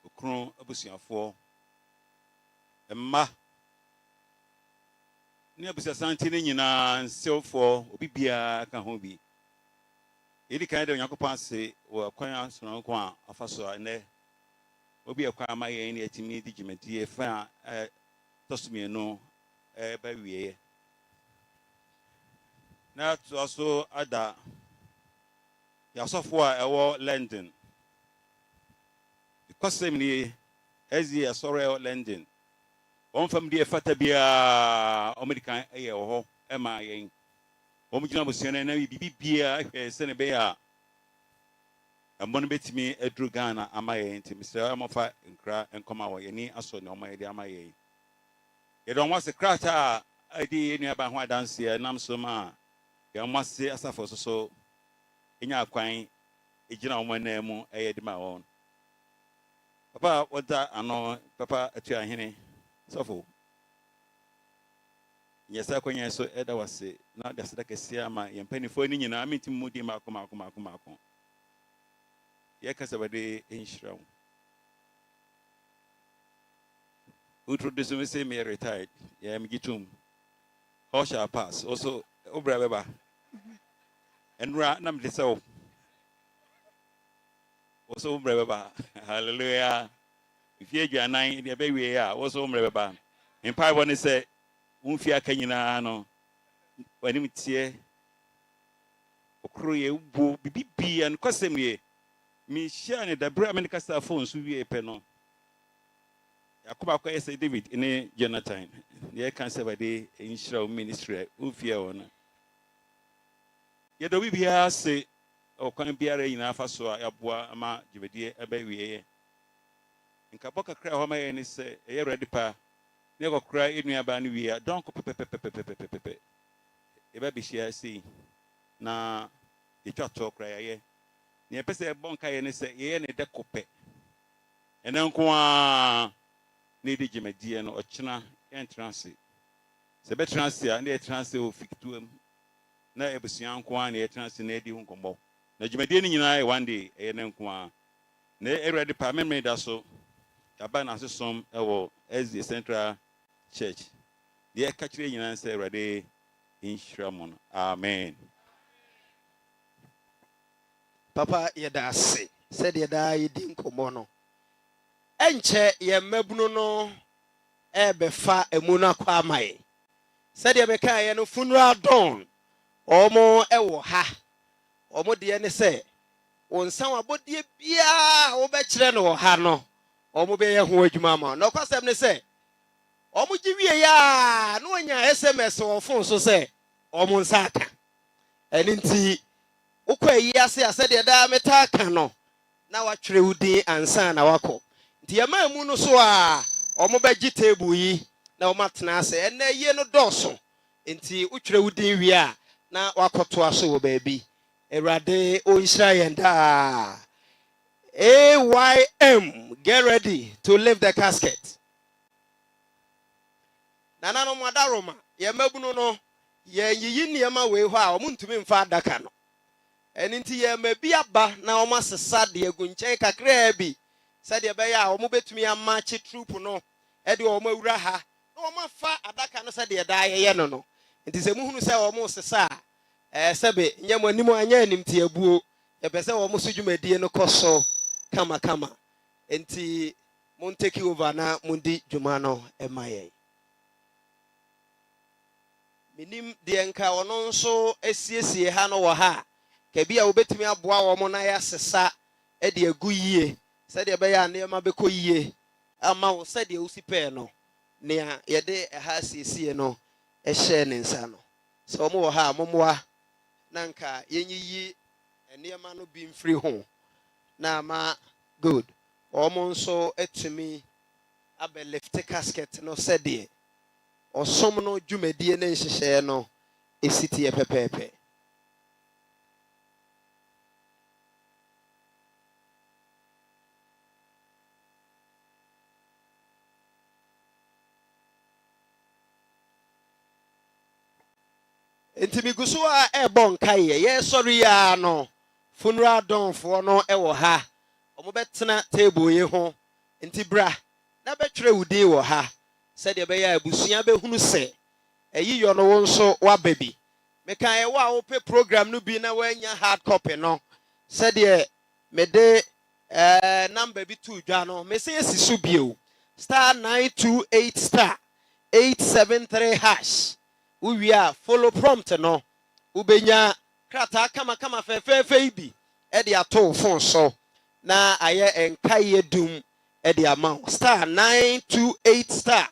Okunu abusuafoɔ. Mma ne abusuasanti ne nyinaa nsɛwfoɔ obi biara ka ho bi. Yɛdi kan de Onyankopɔn ase wɔ kwan asononko a afa so a nnɛ obi akwa ama yɛn ne atimi di dwumadie fa a tɔsomienu ba wie. na to so ada yasofo a ɛwɔ London because me ezi asore ɛwɔ London on fam de fata bia American ɛyɛ wɔ hɔ ɛma yɛn wɔn gyina bosiane na bibi bia hwɛ sɛ ne bɛyɛ a mbɔn betimi aduru Ghana ama yɛn nti Mr. Amofa nkra nkɔma wɔ yɛni aso ne ɔma yɛde ama yɛn yɛde wɔn ase krata a ɛde yɛn aba ho adanse nam so ma yɛn mo ase asafo so enya akwan egyina wɔn nan mu ɛyɛ de ma wɔn papa wɔda ano papa atu ahene sɔfo nyɛsa kɔnyɛ so ɛda wase na da sada kɛseɛ ama yɛn mpanimfoɔ ni nyinaa mintim mu di maako yɛkasa bɛde nhyira wo introduce me say me retired me gitum how shall pass also obra beba enra na me say also obra beba hallelujah if you anan de be we ya also obra beba in pai woni say unfi aka nyina no wani mtie okro ye bu bibi an kwasem ye me share ne da bra me kasa phone so wie pe no Yakuba kwa say David in Jonathan. Ye can say by the initial ministry ufia on. Ye do we bia say o kan biara ina fa so aboa ama jibedie aba wiye. Nka boka kra ho ma ye ni say ye ready pa. Ne go kra enu aba ni wiya don ko pepe. E ba bi share see na ye twato kra ye. Ne pese bonka ye ni say ye ne de kope. Enen ko a need Jimedia no Ochina entrance. Se be transia na entrance o fiktuam na ebusian ko an entrance na edi hunkombo. Na Jimedia ni nyina one day e na nko a na already pa me da so aba na asesom ewo as the Central Church. The kachire nyina say already in Shramon. Amen. Papa yedase said yeda yedi nkomo no enche ye mabunu no ebefa emuna kwa amaye said ye meka ye no funeral dawn omo ewo ha omo de ne se wonsan abodie bia wo be kire no ha no omo be ye ho adwuma ma no kwasem ne se omo giwie ya no nya SMS wo phone so se omo nsaka eninti ukwa yi ase said ye da meta ka no na watwere wudi ansa na wako Yama mu so a omo beji table yi na o matena ase ene ye no doso enti utwere wudin wi a na wakoto aso wo baabi Erade o Israel da AYM get ready to lift the casket Nana no madaroma ye mabunu no ye yiyi niema we ho a omo ntumi mfa adaka no enti ye mabi aba na o masesa de agunchen kakra bi said ye beya omo betumi amachi troop no e de omo awura ha na omo fa adaka no said ye da ye no nti se muhunu se omo sesa sebe nyamo animu anya animti abuo ye pese omo sudwumadie no koso kama nti mon take over na mundi dwuma no emaye minim de nka ono nso esiesie ha no wo ha ka bia obetumi aboa omo na ya sesa e de agu yie said ye beya ne ma be koyie ama wo said ye usi pe no ne ye de ha siesie no e hye ne nsa no so mo wo ha momoa na nka yenyiyi ne ma no bi mfiri ho na ma good omo nso etumi abe lift casket no said ye osom no dwumadie ne nhyehyɛ no esitie pepepe Intimi gusu a ebon kaye ye sorry ya no funeral don for no ewo ha omo betena table ye ho nti bra na betwere wudi wo ha said ye be ya abusuya be hunu se eyi yo no wo nso wa baby meka ye wa wo pe program no bi na wanya hard copy no said ye me de number bi tu dwa no me se sisu bio *928*873# we are follow prompt no Ubenya krata kama fefefe bi e de ato phone so na aye enkaye dum e de amount star 928 star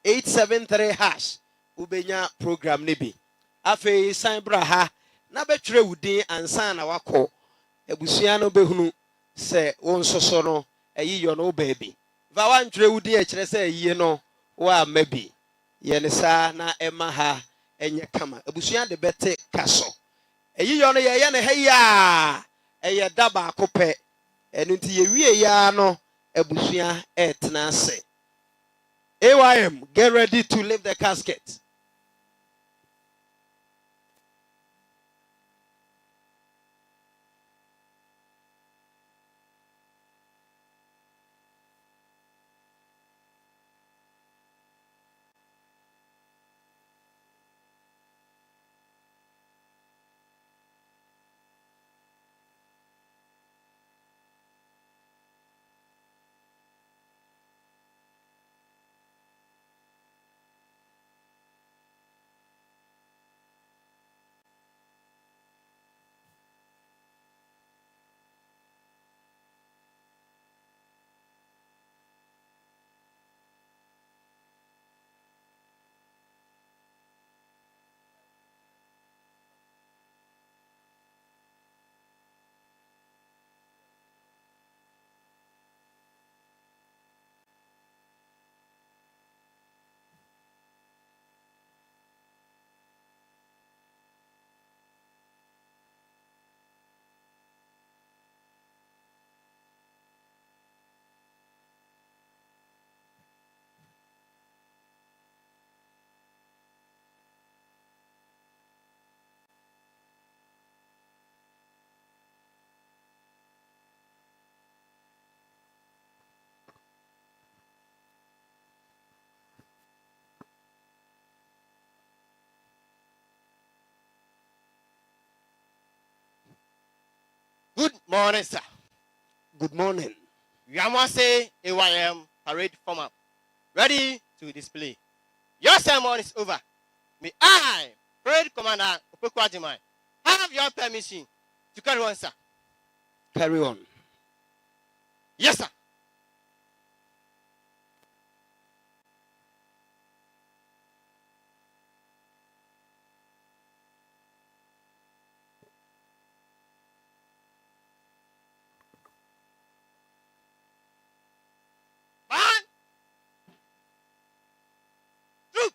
873 hash ubenya program ne bi afi san bra ha na betwere wudin ansa na wakọ ebusua no behunu se won soso no eyiyo no baby va wan twere wudin e kire se eyiye no wa mabi ye ne sa na ema ha enye kama ebusua de bete kaso eyiyo no ye ne ha ya eye da ba akopɛ enu nti ye wie ya no ebusua etena ase. AYM, get ready to lift the casket. Good morning, sir. Good morning. Yamase AYM parade format. Ready to display. Your ceremony is over. May I, Parade Commander Opekwadimai, have your permission to carry on, sir? Carry on. Yes, sir. One, two.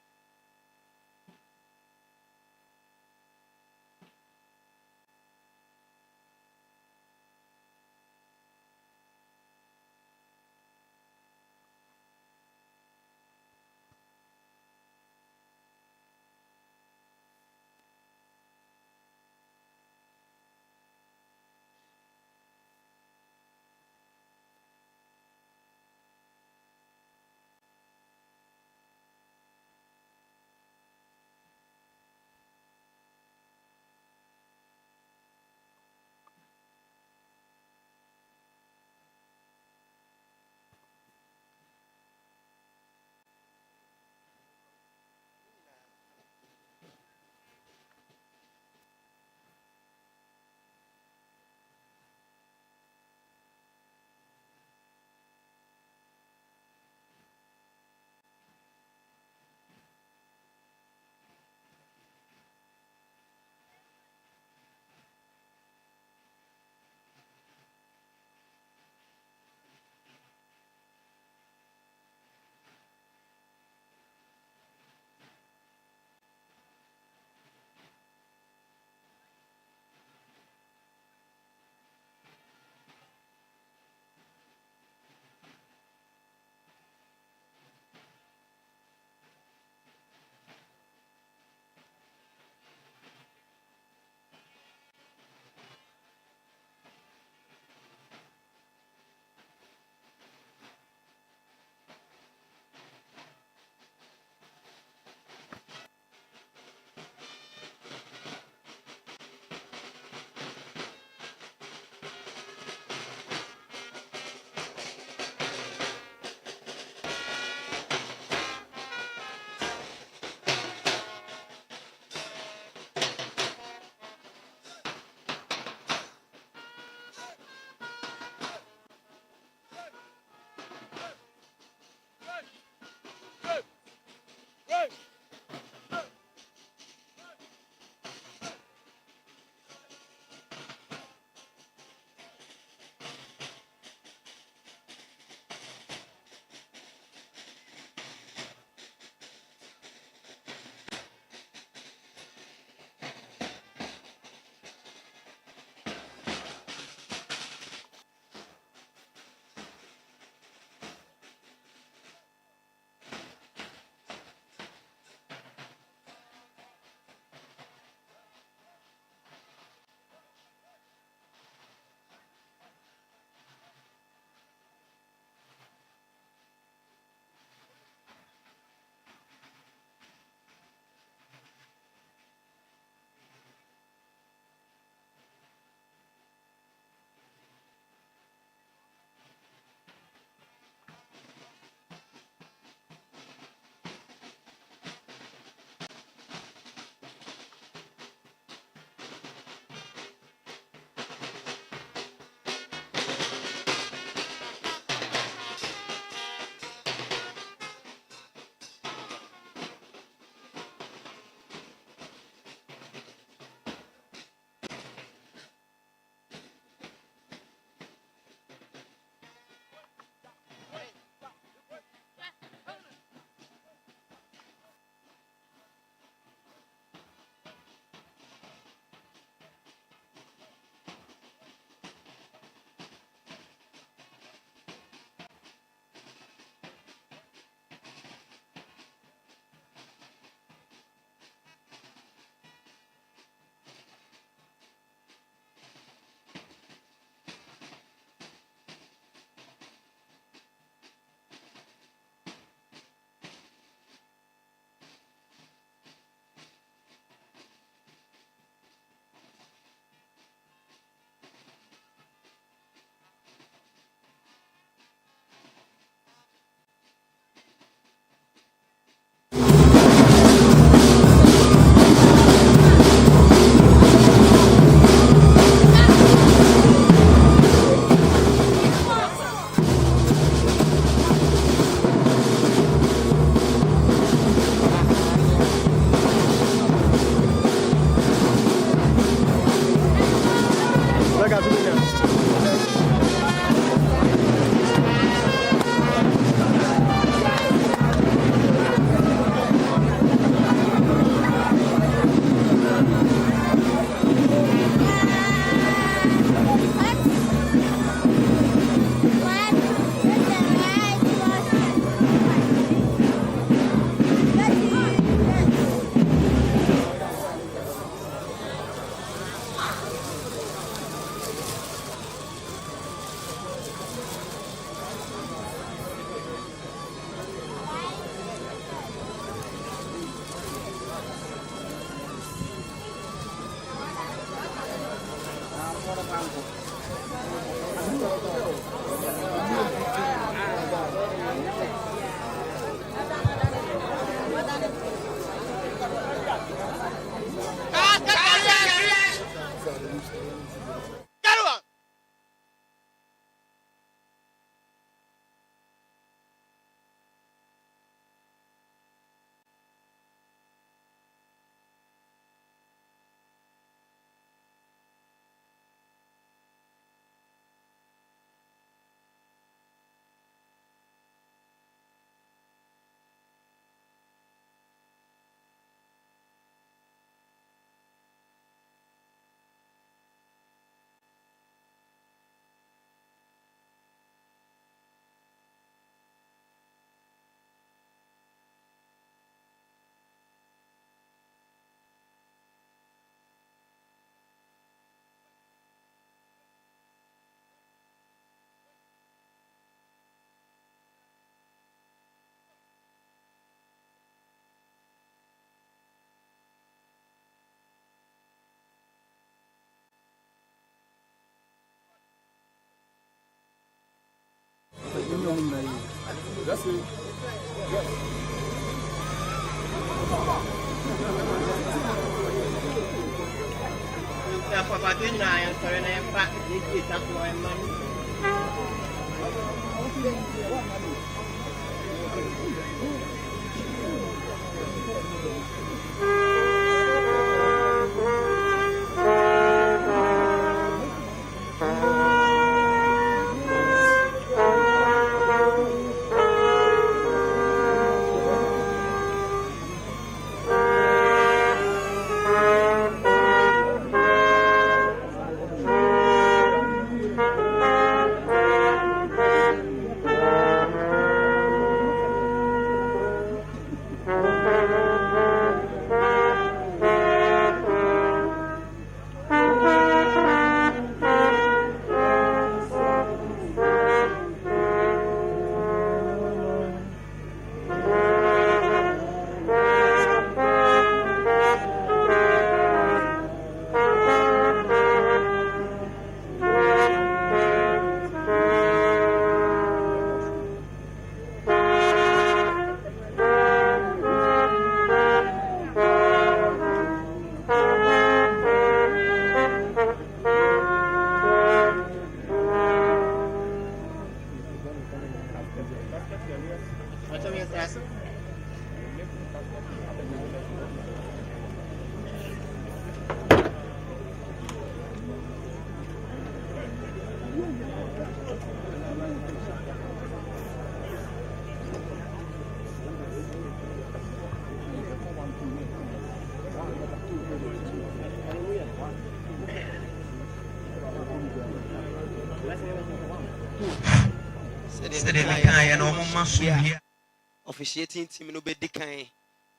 officiating team no be dikan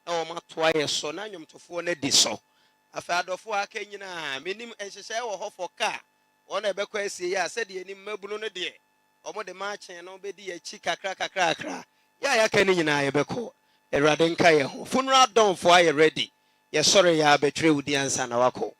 na o ma to aye so na nwomtofo na di so afa adofo aka nyina menim enhyehyɛ wɔ hɔ for car ona ebekɔ asie ya sɛ de anim mabunu no de omo de ma chen no be di achi kakra ya ka ni nyina yebekɔ erade nka ye ho funeral don for aye ready ye sorry ya betwe wudi ansa na wakɔ.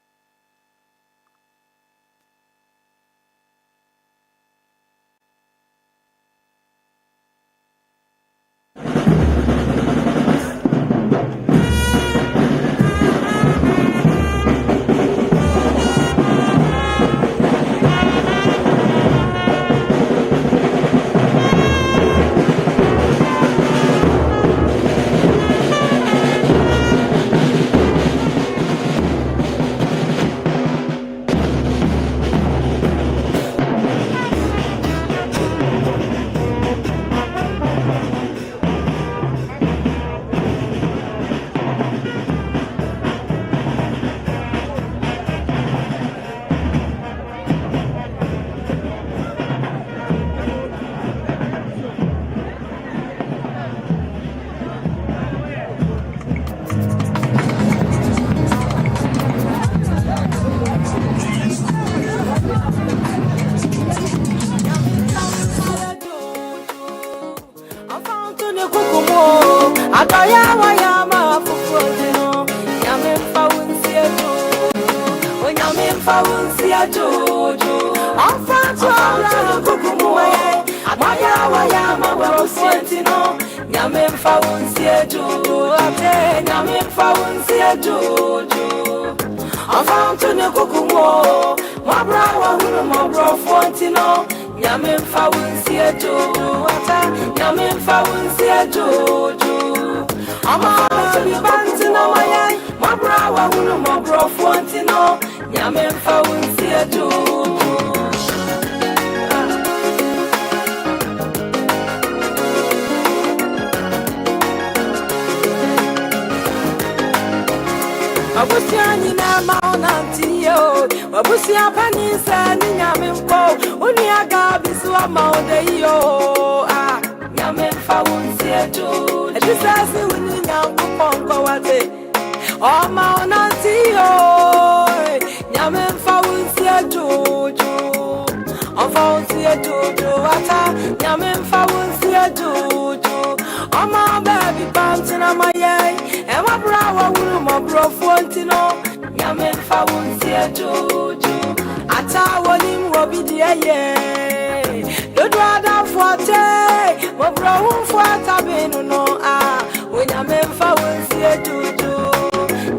Don't rather forte, but bro, for tabino no ah. When I'm in for one see do,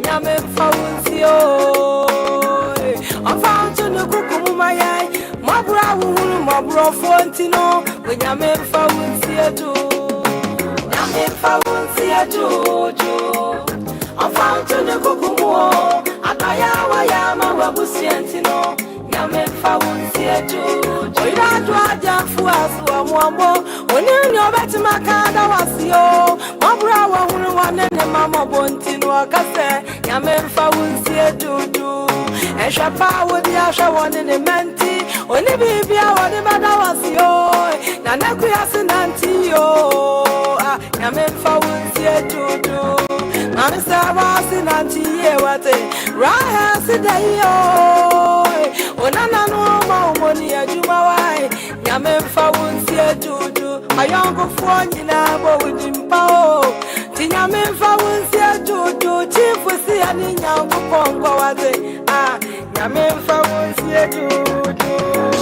I'm in for one see I found to the cook my eye, my brother, my bro, Fontino. When I'm in for one see do, I'm in for one see do. I found to the cook Ataya, my wabusientino. Yamen found theatre. Oida for us, Wambo. When you know better, my card was yo. My brother, one and Mamma Bontino, Cassa. Yamen found theatre. And Shapa would be Asha one in the menti. Only baby, I want the mother was yo. Nanakuas and Antio. Yamen found theatre. Mamma was in Antie, what a right today. Onana no money a jumawai. Yamen found theatre. A young for Nina, but with him power. Tinyamen found theatre. Chief was the young Pongo. Ah, Yamen found theatre.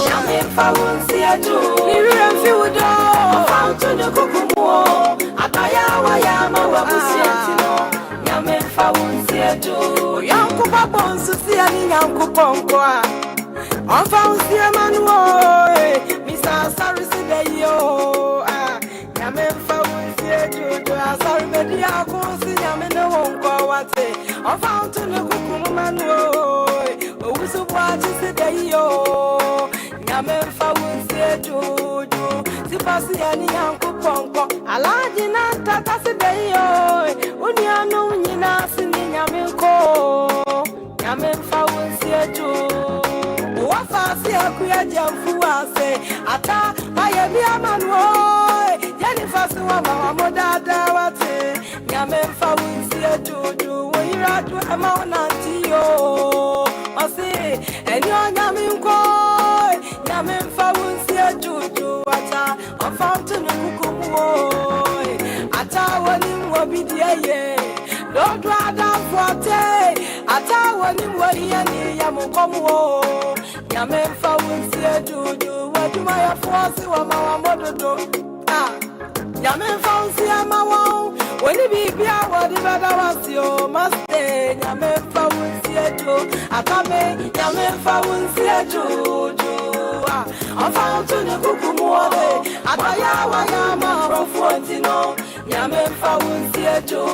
Yamen found theatre. Miriam Fiudo. Found to the Kukumo. Ataya, Yama, Wabusiantino. Yamen found theatre. Young Kupapon, Susian, young Kupongo. On found the Manuel, Mr. Sarris, Yamen found the sorry, Media, Cosi, Yamen, won't go what say. On found to the Kukum Manuel, who so watches the day, Yamen found the Jojo, Sipasi, and Yanko Ponko, Alajina, Tata, the day, when you are no Nina, singing Yamen. Yamen found the Jojo. Wafasi akuya jamfuase ata ayemi amano Jennifer suwa mama dada wate Yamen fawunsi etudu woyira du ema onanti yo ose enyo Yamen ko Yamen fawunsi etudu ata onfantu nukukumu ata woni wobidie don't rather forte ata woni woriani yamukomu Yamen found theatre. What do I force you? Ah, Yamen found Siamawa. When you be what the other was your master. Yamen found theatre. Atame, Yamen found theatre. I found to the Kukumo. Ataya, Yama, Fontino. Yamen found theatre.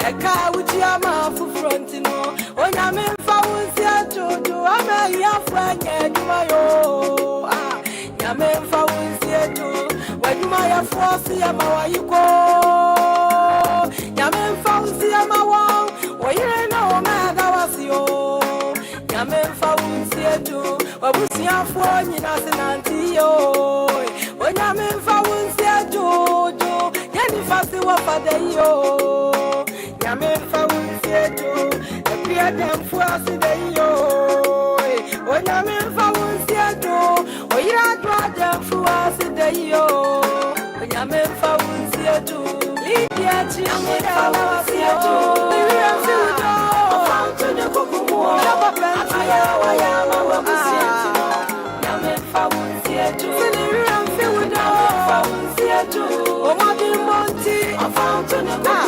A car with Yama for Frontino. When Yamen found theatre. I'm a friend, Yamen found theatre. When my force, Yama, you go. Yamen found Yama, where you know, man, that was you. Yamen found theatre. What was your phone in us in Antio? When Yamen found theatre, Jennifer, see what for the yo. Yamen found theatre. The peer them for us the yo. When Yamen found theatre, when you are glad for us the yo. When Yamen found theatre, Lydia, Yamen found theatre. Miriam Fiudo, found to the Kukumo. Ataya, Yama, Yamen found theatre. Miriam Fiudo, found theatre. Oh, Madam Monty, I found to the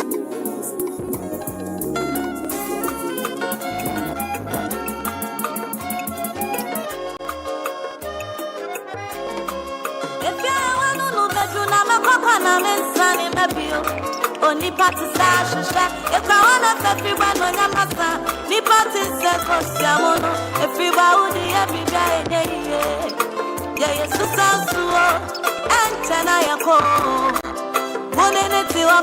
only party stash, if I want to everyone on your master, the party says for Siamono, if you bow the every day, yeah, so sounds to and Tanayako. One in it to a